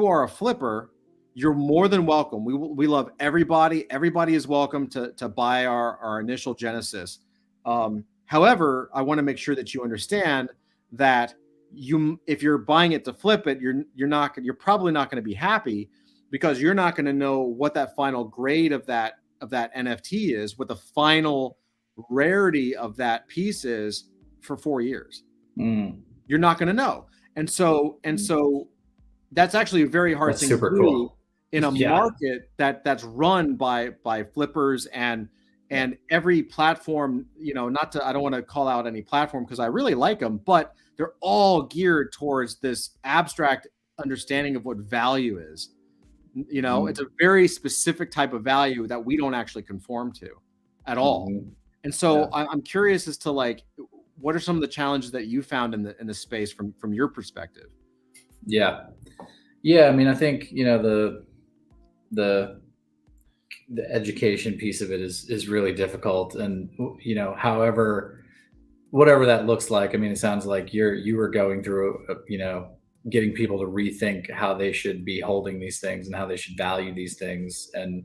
are a flipper, you're more than welcome. We love everybody. Everybody is welcome to buy our initial Genesis. However, I want to make sure that you understand that if you're buying it to flip it, you're probably not going to be happy, because you're not going to know what that final grade of that NFT is, what the final rarity of that piece is for 4 years. You're not going to know. And so that's actually a very hard thing to do cool. In a market that's run by flippers and every platform, you know, I don't want to call out any platform because I really like them, but they're all geared towards this abstract understanding of what value is. You know, it's a very specific type of value that we don't actually conform to at all. And so I'm curious as to like, what are some of the challenges that you found in the space from your perspective? Yeah. I mean, I think, you know, the the education piece of it is really difficult. And, you know, however, whatever that looks like, I mean, it sounds like you were going through, you know, getting people to rethink how they should be holding these things and how they should value these things. And,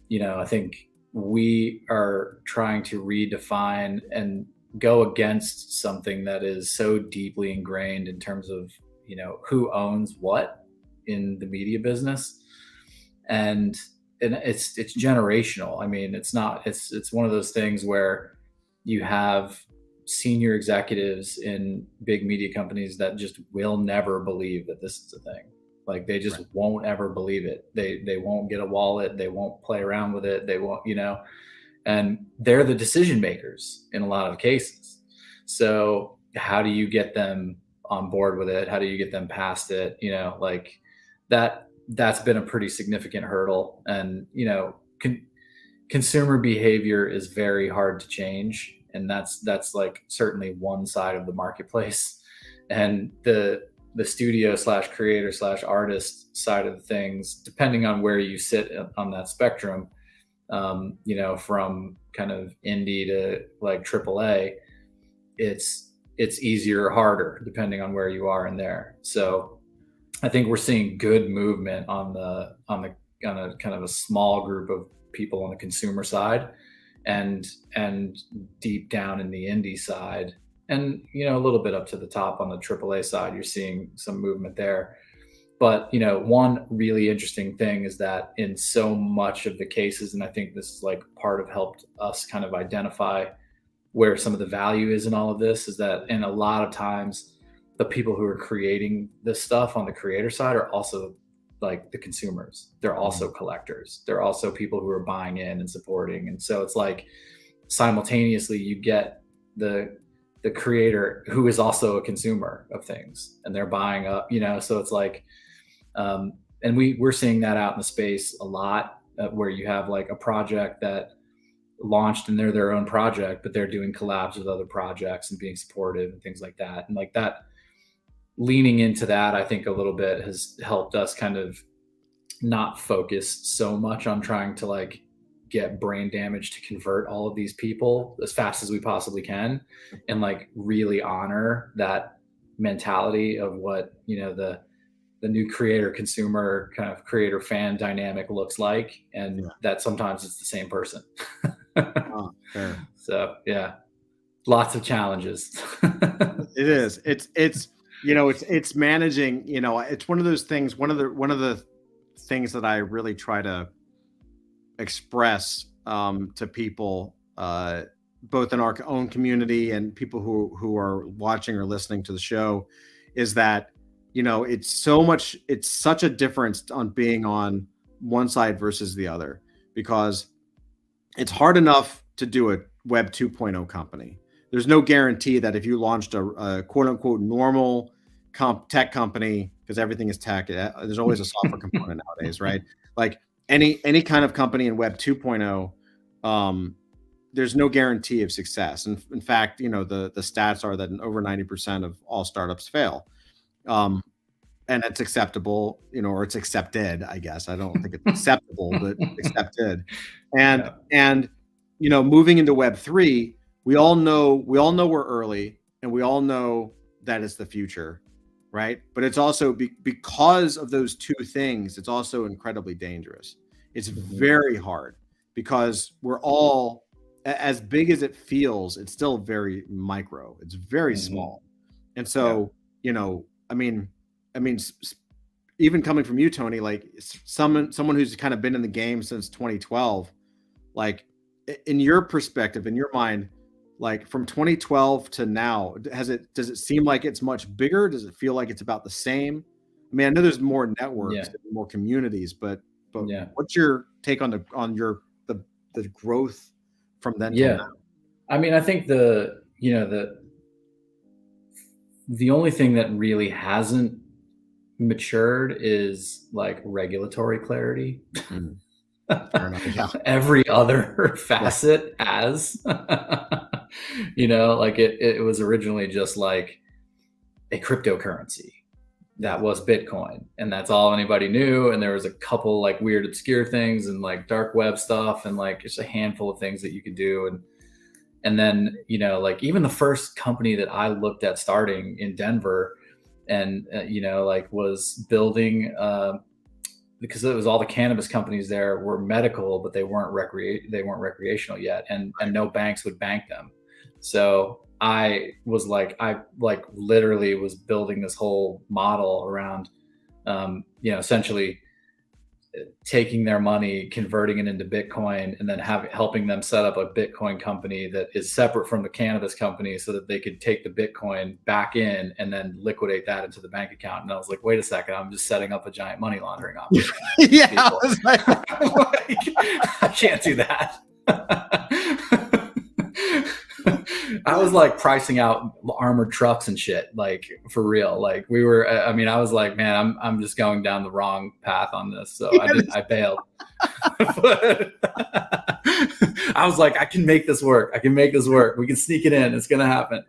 you know, I think we are trying to redefine and go against something that is so deeply ingrained in terms of, you know, who owns what in the media business. And it's generational. I mean, it's one of those things where you have senior executives in big media companies that just will never believe that this is a thing. Like they just won't ever believe it. They won't get a wallet. They won't play around with it. They won't, you know, and they're the decision makers in a lot of cases. So how do you get them on board with it? How do you get them past it? You know, like that's been a pretty significant hurdle. And, you know, consumer behavior is very hard to change. And that's like certainly one side of the marketplace. And the studio / creator / artist side of things, depending on where you sit on that spectrum, you know, from kind of indie to like AAA, it's easier or harder depending on where you are in there. So I think we're seeing good movement on a kind of a small group of people on the consumer side, and deep down in the indie side, and, you know, a little bit up to the top on the AAA side, you're seeing some movement there. But, you know, one really interesting thing is that in so much of the cases, and I think this is like part of helped us kind of identify where some of the value is in all of this, is that in a lot of times the people who are creating this stuff on the creator side are also like the consumers. They're also collectors. They're also people who are buying in and supporting. And so it's like simultaneously you get the creator who is also a consumer of things, and they're buying up, you know, so it's like, and we're seeing that out in the space a lot, where you have like a project that launched and they're their own project, but they're doing collabs with other projects and being supportive and things like that. And like that, leaning into that, I think a little bit has helped us kind of not focus so much on trying to like get brain damage to convert all of these people as fast as we possibly can, and like really honor that mentality of what, you know, the new creator consumer kind of creator fan dynamic looks like, and that sometimes it's the same person. Oh, fair. So yeah, lots of challenges. It is. It's you know, it's managing, you know, it's one of those things, one of the things that I really try to express to people, both in our own community and people who are watching or listening to the show, is that, you know, it's such a difference on being on one side versus the other, because it's hard enough to do a Web 2.0 company. There's no guarantee that if you launched a quote unquote normal tech company, because everything is tech, there's always a software component nowadays, right? Like any kind of company in Web 2.0, there's no guarantee of success. And in fact, you know, the stats are that over 90% of all startups fail. And it's acceptable, you know, or it's accepted, I guess. I don't think it's acceptable, but accepted. And, you know, moving into Web3, we all know we're early, and we all know that it's the future, right? But it's also because of those two things, it's also incredibly dangerous. It's very hard, because we're all, as big as it feels, it's still very micro. It's very small. And so, you know, I mean, even coming from you, Tony, like someone who's kind of been in the game since 2012, like in your perspective, in your mind, like from 2012 to now, does it seem like it's much bigger? Does it feel like it's about the same? I mean, I know there's more networks, more communities, but what's your take on the growth from then to now? I mean, I think the only thing that really hasn't matured is like regulatory clarity. Every other facet has. You know, like it was originally just like a cryptocurrency. that was Bitcoin, and that's all anybody knew. And there was a couple like weird obscure things and like dark web stuff and like just a handful of things that you could do. And then, you know, like even the first company that I looked at starting in Denver and, you know, like was building, because it was all the cannabis companies there were medical, but they weren't recreational yet. And no banks would bank them. So I literally was building this whole model around, you know, essentially taking their money, converting it into Bitcoin, and then helping them set up a Bitcoin company that is separate from the cannabis company so that they could take the Bitcoin back in and then liquidate that into the bank account. And I was like, wait a second, I'm just setting up a giant money laundering operation. Yeah, I was like, I can't do that. I was like pricing out armored trucks and shit, like for real. Like we were, I mean, I was like, man, I'm just going down the wrong path on this. So I bailed. But I was like, I can make this work. We can sneak it in. It's going to happen.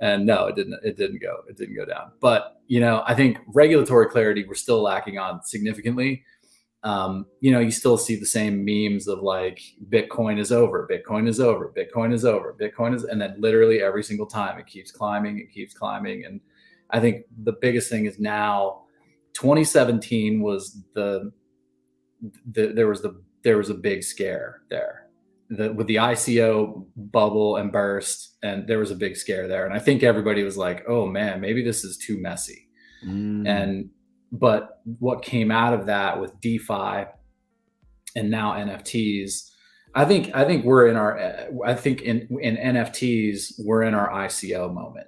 And no, it didn't go down. But, you know, I think regulatory clarity we're still lacking on significantly. You know, you still see the same memes of like Bitcoin is over, and then literally every single time it keeps climbing. And I think the biggest thing is now 2017 was there was a big scare there with the ICO bubble and burst, and there was a big scare there. And I think everybody was like, oh man, maybe this is too messy. But what came out of that with DeFi and now NFTs, I think we're in in NFTs, we're in our ICO moment.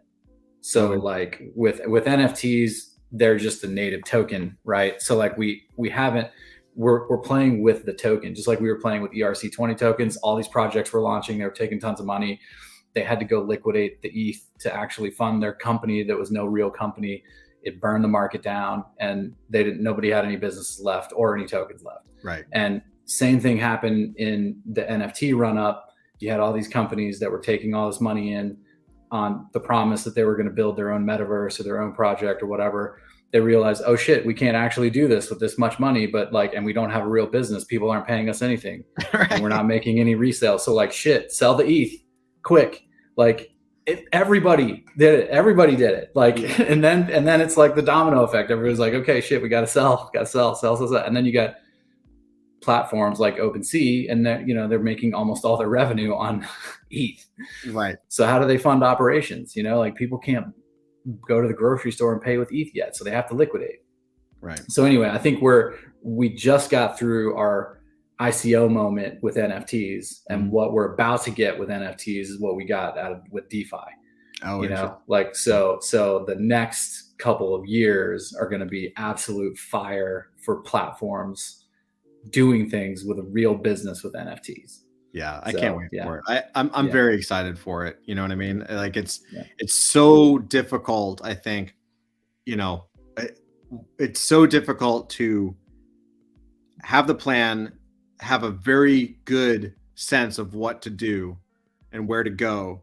So like with NFTs, they're just a native token, right? So like we're playing with the token, just like we were playing with ERC20 tokens. All these projects were launching, they were taking tons of money. They had to go liquidate the ETH to actually fund their company that was no real company. It burned the market down, and nobody had any businesses left or any tokens left. Right. And same thing happened in the NFT run up. You had all these companies that were taking all this money in on the promise that they were going to build their own metaverse or their own project or whatever. They realized, oh shit, we can't actually do this with this much money, and we don't have a real business. People aren't paying us anything. Right. And we're not making any resale. So like, shit, sell the ETH quick. Like, everybody did it. Like, and then it's like the domino effect. Everybody's like, okay, shit, we got to sell. And then you got platforms like OpenSea, and they're making almost all their revenue on ETH. Right. So how do they fund operations? You know, like people can't go to the grocery store and pay with ETH yet, so they have to liquidate. Right. So anyway, I think we just got through our ICO moment with NFTs, and what we're about to get with NFTs is what we got with DeFi. Oh, you know, like so the next couple of years are going to be absolute fire for platforms doing things with a real business with NFTs. Yeah, I can't wait for it. I'm very excited for it. You know what I mean? Like it's so difficult. I think, you know, it's so difficult to have the plan, have a very good sense of what to do and where to go,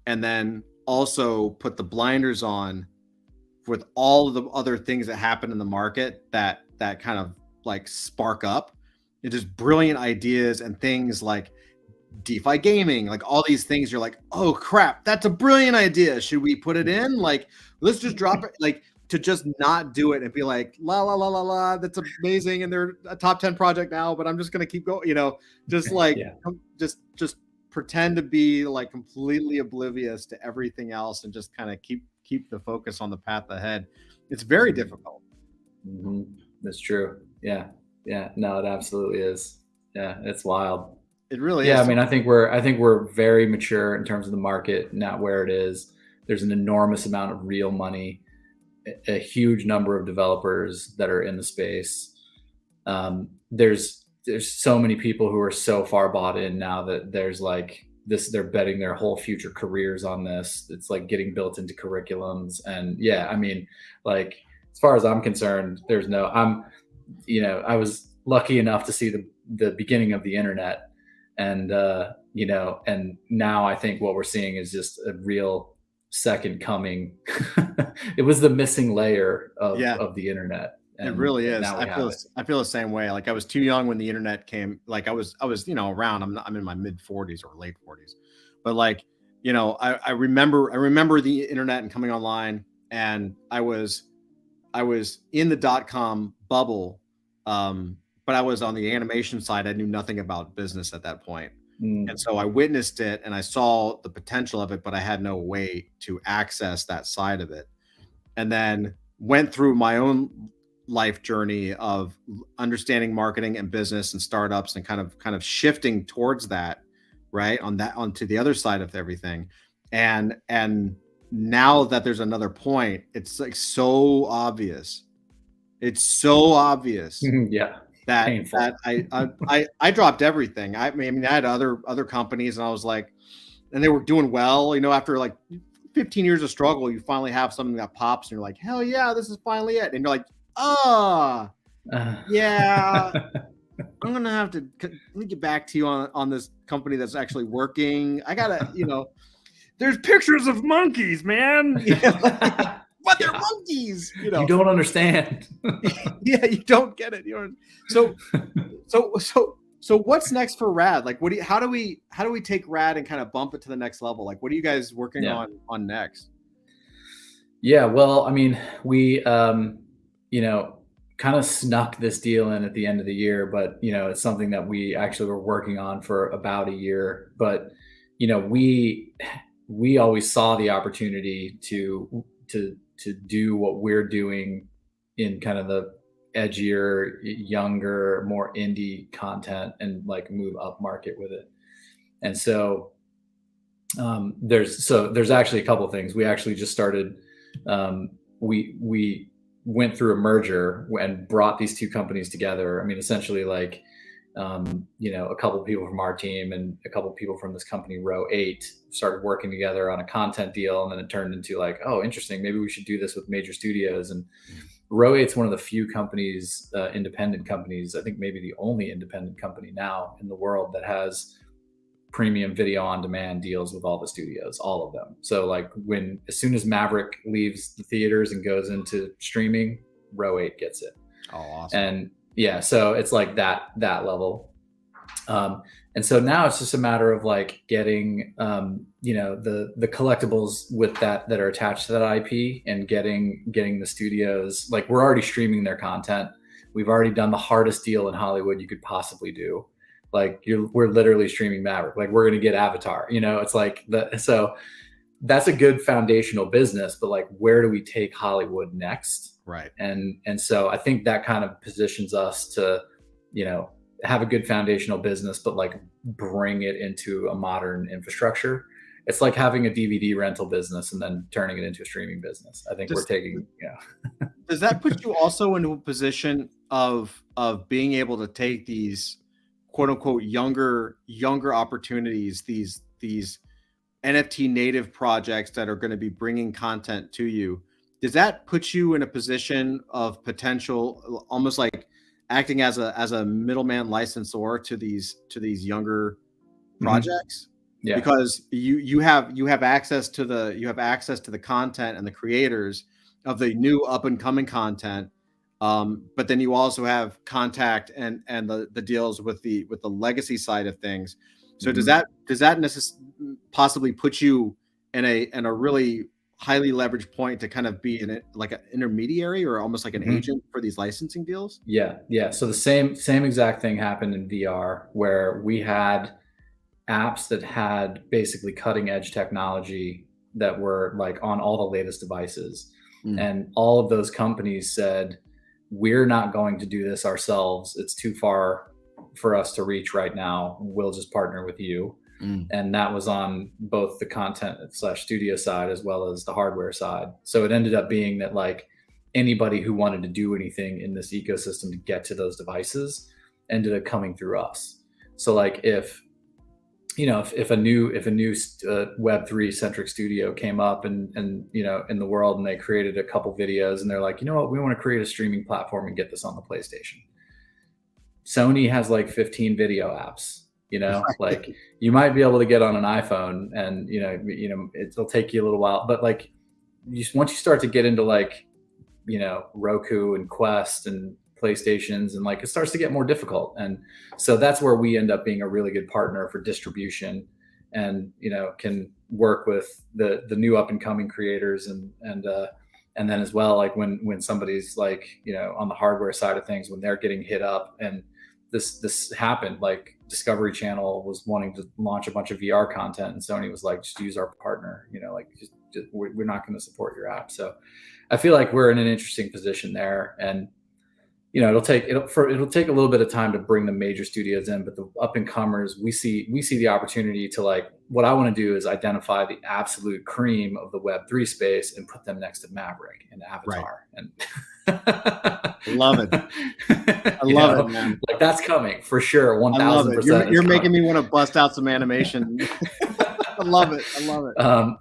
and then also put the blinders on with all of the other things that happen in the market that kind of like spark up. It's just brilliant ideas and things like DeFi gaming, like all these things. You're like, oh crap, that's a brilliant idea. Should we put it in? Like, let's just drop it. Like, to just not do it and be like, la, la, la, la, la, that's amazing. And they're a top 10 project now, but I'm just going to keep going, you know, just like, just pretend to be like completely oblivious to everything else and just kind of keep the focus on the path ahead. It's very difficult. Mm-hmm. That's true. Yeah. No, it absolutely is. Yeah. It's wild. It really is. Yeah. I mean, I think we're very mature in terms of the market, not where it is. There's an enormous amount of real money, a huge number of developers that are in the space. There's so many people who are so far bought in now that there's like this, they're betting their whole future careers on this. It's like getting built into curriculums. And yeah, I mean, like, as far as I'm concerned, I was lucky enough to see the beginning of the internet, and and now I think what we're seeing is just a real second coming. It was the missing layer of the internet. And it really is. I feel the same way. Like I was too young when the internet came. Like I was, around. I'm in my mid 40s or late 40s, but like, I remember the internet and coming online, and I was in the .com bubble, but I was on the animation side. I knew nothing about business at that point. And so I witnessed it and I saw the potential of it, but I had no way to access that side of it. And then went through my own life journey of understanding marketing and business and startups and kind of shifting towards that, right? Onto the other side of everything. And now that there's another point, it's like so obvious. It's so obvious. Yeah. That I dropped everything. I mean, I had other companies, and I was like, and they were doing well, after like 15 years of struggle, you finally have something that pops and you're like, hell yeah, this is finally it. And you're like, yeah, I'm going to have to, let me get back to you on this company that's actually working. I gotta, there's pictures of monkeys, man. But they're monkeys, You don't understand. Yeah, you don't get it. So what's next for Rad? Like, how do we take Rad and kind of bump it to the next level? Like, what are you guys working on next? Yeah, well, I mean, we kind of snuck this deal in at the end of the year, but it's something that we actually were working on for about a year. But we always saw the opportunity to do what we're doing in kind of the edgier, younger, more indie content and like move up market with it. And so there's actually a couple of things. We actually just started, we went through a merger and brought these two companies together. I mean, essentially like, a couple of people from our team and a couple of people from this company, RADtv, started working together on a content deal. And then it turned into like, oh, interesting. Maybe we should do this with major studios. And RADtv is one of the few companies, independent companies, I think maybe the only independent company now in the world that has premium video on demand deals with all the studios, all of them. So like as soon as Maverick leaves the theaters and goes into streaming, RADtv gets it. Oh, awesome. And yeah, so it's like that level. And so now it's just a matter of like getting, the collectibles with that are attached to that IP and getting the studios, like we're already streaming their content. We've already done the hardest deal in Hollywood you could possibly do. Like we're literally streaming Maverick. Like we're going to get Avatar, it's like so that's a good foundational business, but like, where do we take Hollywood next? Right. And so I think that kind of positions us to, have a good foundational business, but like bring it into a modern infrastructure. It's like having a DVD rental business and then turning it into a streaming business. I think we're taking, Does that put you also into a position of being able to take these quote unquote younger opportunities, these NFT native projects that are going to be bringing content to you? Does that put you in a position of potential, almost like acting as a middleman licensor to these younger projects? Yeah. Because you have access to the content and the creators of the new up and coming content, but then you also have contact and the deals with the legacy side of things. So does that possibly put you in a really highly leveraged point to kind of be like an intermediary or almost like an agent for these licensing deals? Yeah. So the same exact thing happened in VR, where we had apps that had basically cutting edge technology that were like on all the latest devices. And all of those companies said, we're not going to do this ourselves. It's too far for us to reach right now. We'll just partner with you. And that was on both the content / studio side as well as the hardware side. So it ended up being that like anybody who wanted to do anything in this ecosystem to get to those devices ended up coming through us. So like if a new Web3 centric studio came up and in the world and they created a couple videos and they're like, you know what, we want to create a streaming platform and get this on the PlayStation. Sony has like 15 video apps. you know, like you might be able to get on an iPhone and, it'll take you a little while, but like once you start to get into like, Roku and Quest and PlayStations, and like it starts to get more difficult. And so that's where we end up being a really good partner for distribution, and can work with the new up and coming creators, and then as well, like when somebody's like on the hardware side of things, when they're getting hit up. And this happened, like Discovery Channel was wanting to launch a bunch of VR content, and Sony was like, just use our partner, like just we're not going to support your app. So I feel like we're in an interesting position there, and it'll take a little bit of time to bring the major studios in, but the up and comers, we see the opportunity to, like, what I want to do is identify the absolute cream of the Web3 space and put them next to Maverick and Avatar. Right. And love it. I love it, man. Like, that's coming for sure. 1,000%. You're making me want to bust out some animation. I love it.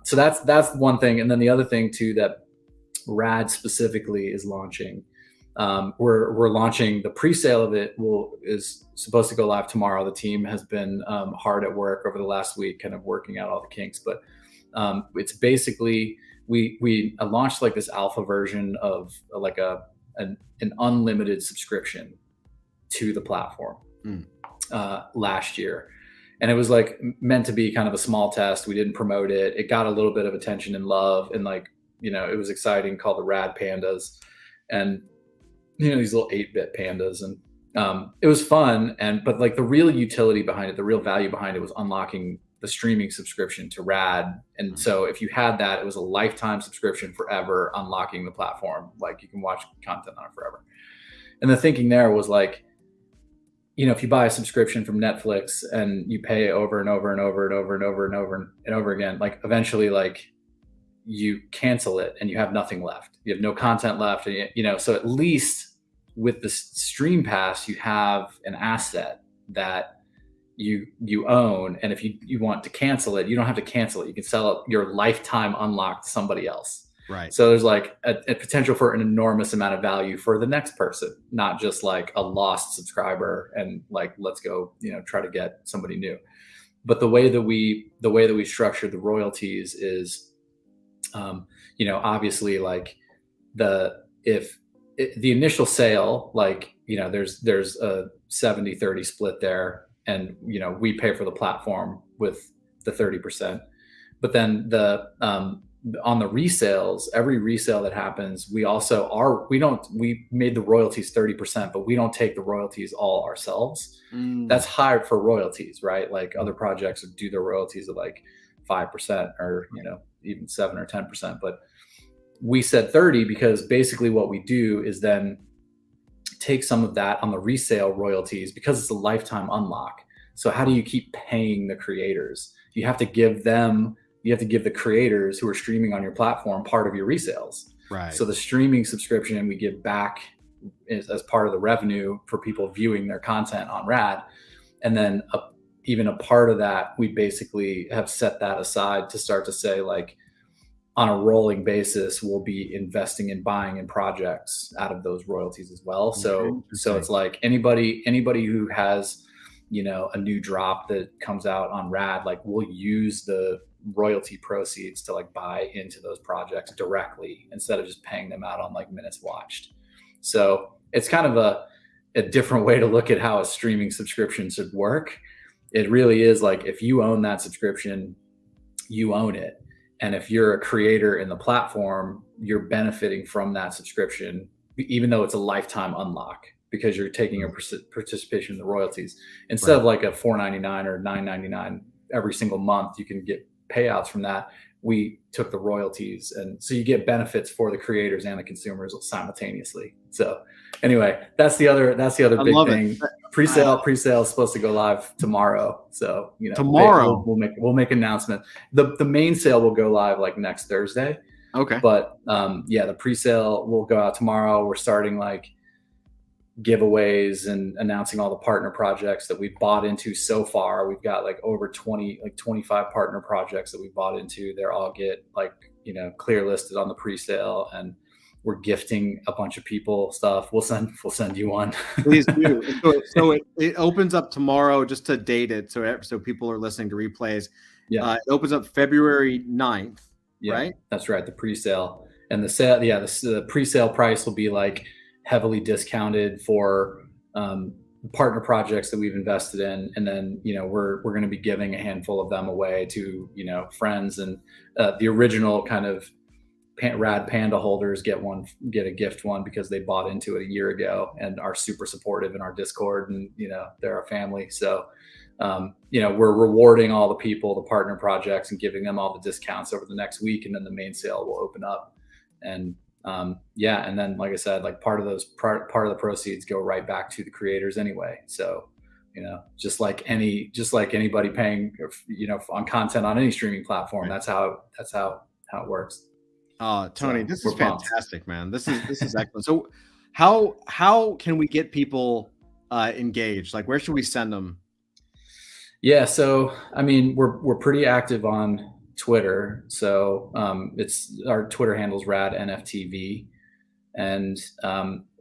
So that's one thing. And then the other thing too, that Rad specifically is launching, we're launching the pre-sale of it is supposed to go live tomorrow. The team has been hard at work over the last week, kind of working out all the kinks, but it's basically, we launched like this alpha version of like an unlimited subscription to the platform last year. And it was like meant to be kind of a small test. We didn't promote it. It got a little bit of attention and love, and like, it was exciting, called the Rad Pandas, and these little 8-bit pandas, and it was fun. But like the real utility behind it, the real value behind it, was unlocking the streaming subscription to Rad. And so if you had that, it was a lifetime subscription forever, unlocking the platform. Like, you can watch content on it forever. And the thinking there was like, if you buy a subscription from Netflix and you pay over and over and over and over and over and over and over again, like eventually, like, you cancel it and you have nothing left. You have no content left. And, so at least with the Stream Pass, you have an asset that you own. And if you want to cancel it, you don't have to cancel it. You can sell it, your lifetime unlock, to somebody else. Right. So there's like a potential for an enormous amount of value for the next person, not just like a lost subscriber and like, let's go, try to get somebody new. But the way that we structure the royalties is, obviously, like the initial sale, like, there's a 70-30 split there, and, we pay for the platform with the 30%, but then on the resales, every resale that happens, we made the royalties 30%, but we don't take the royalties all ourselves. That's hired for royalties, right? Like other projects do their royalties at like 5% or, even 7 or 10%. But we said 30 because basically what we do is then take some of that on the resale royalties, because it's a lifetime unlock. So how do you keep paying the creators? You have to give the creators who are streaming on your platform part of your resales. Right. So the streaming subscription we give back as part of the revenue for people viewing their content on Rad. And then even a part of that, we basically have set that aside to start to say, like, on a rolling basis, we'll be investing in buying in projects out of those royalties as well. So it's like anybody who has, a new drop that comes out on Rad, like, we'll use the royalty proceeds to like buy into those projects directly instead of just paying them out on like minutes watched. So it's kind of a different way to look at how a streaming subscription should work. It really is like, if you own that subscription, you own it. And if you're a creator in the platform, you're benefiting from that subscription, even though it's a lifetime unlock, because you're taking a participation in the royalties instead of like a $4.99 or $9.99 every single month. You can get payouts from that. We took the royalties, and so you get benefits for the creators and the consumers simultaneously. So anyway, that's the other big thing. Pre-sale is supposed to go live tomorrow. So tomorrow we'll make an announcement. The main sale will go live like next Thursday. Okay. But the pre-sale will go out tomorrow. We're starting like giveaways and announcing all the partner projects that we've bought into so far. We've got like over 25 partner projects that we bought into. They're all get like, clear listed on the pre-sale, and we're gifting a bunch of people stuff. We'll send you one. Please do. So it opens up tomorrow, just to date it, so people are listening to replays. Yeah, it opens up February 9th. Yeah, right? That's right. The pre-sale and the sale. Yeah, the pre-sale price will be like heavily discounted for partner projects that we've invested in, and then we're going to be giving a handful of them away to friends, and the original kind of Rad Panda holders get a gift one because they bought into it a year ago and are super supportive in our Discord, and they're our family. So we're rewarding all the people, the partner projects, and giving them all the discounts over the next week, and then the main sale will open up. And and then, like I said, like part of the proceeds go right back to the creators anyway. So just like anybody paying on content on any streaming platform, that's how it works. Tony, so this is fantastic, man. This is excellent. So how can we get people engaged? Like, where should we send them? Yeah, so I mean, we're pretty active on Twitter. So it's our Twitter handle's RADNFTV, and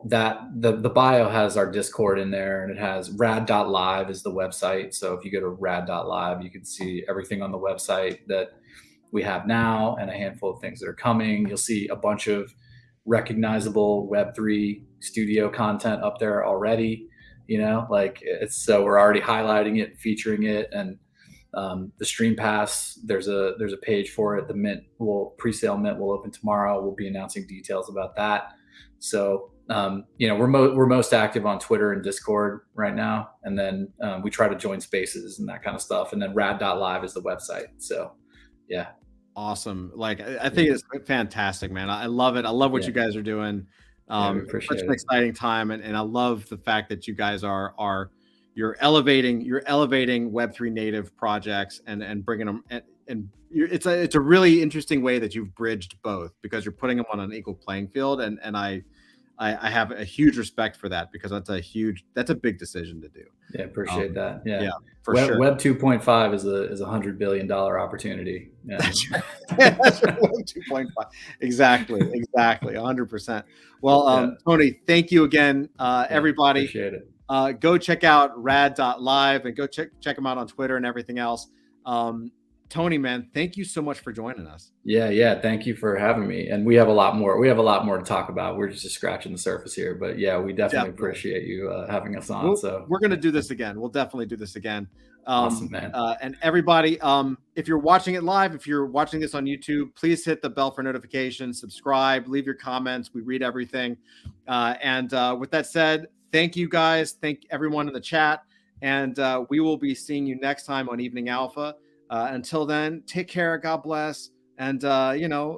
that the bio has our Discord in there, and it has rad.live is the website. So if you go to rad.live, you can see everything on the website that we have now and a handful of things that are coming. You'll see a bunch of recognizable Web3 studio content up there already. So we're already highlighting it, featuring it, and the Stream Pass, there's a page for it. The pre-sale mint will open tomorrow. We'll be announcing details about that. So we're most active on Twitter and Discord right now, and then we try to join spaces and that kind of stuff. And then rad.live is the website. So yeah. Awesome. Like, I think it's fantastic, man. I love it. I love what you guys are doing. Such an exciting time, and I love the fact that you guys you're elevating Web3 native projects and bringing them, and it's a really interesting way that you've bridged both, because you're putting them on an equal playing field, and I have a huge respect for that, because that's a big decision to do. Yeah, appreciate that. Yeah, for sure. Web 2.5 is a $100 billion opportunity. Yeah. That's Web 2.5. Exactly. 100%. Well, Tony, thank you again, everybody. Appreciate it. Go check out rad.live, and go check them out on Twitter and everything else. Tony, man, thank you so much for joining us. Yeah. Thank you for having me. And we have a lot more to talk about. We're just scratching the surface here, but yeah, we definitely appreciate you having us on. We're going to do this again. We'll definitely do this again. Awesome, man. And everybody, if you're watching it live, if you're watching this on YouTube, please hit the bell for notifications, subscribe, leave your comments. We read everything. And with that said, thank you guys. Thank everyone in the chat. And we will be seeing you next time on Evening Alpha. Until then, take care. God bless. And,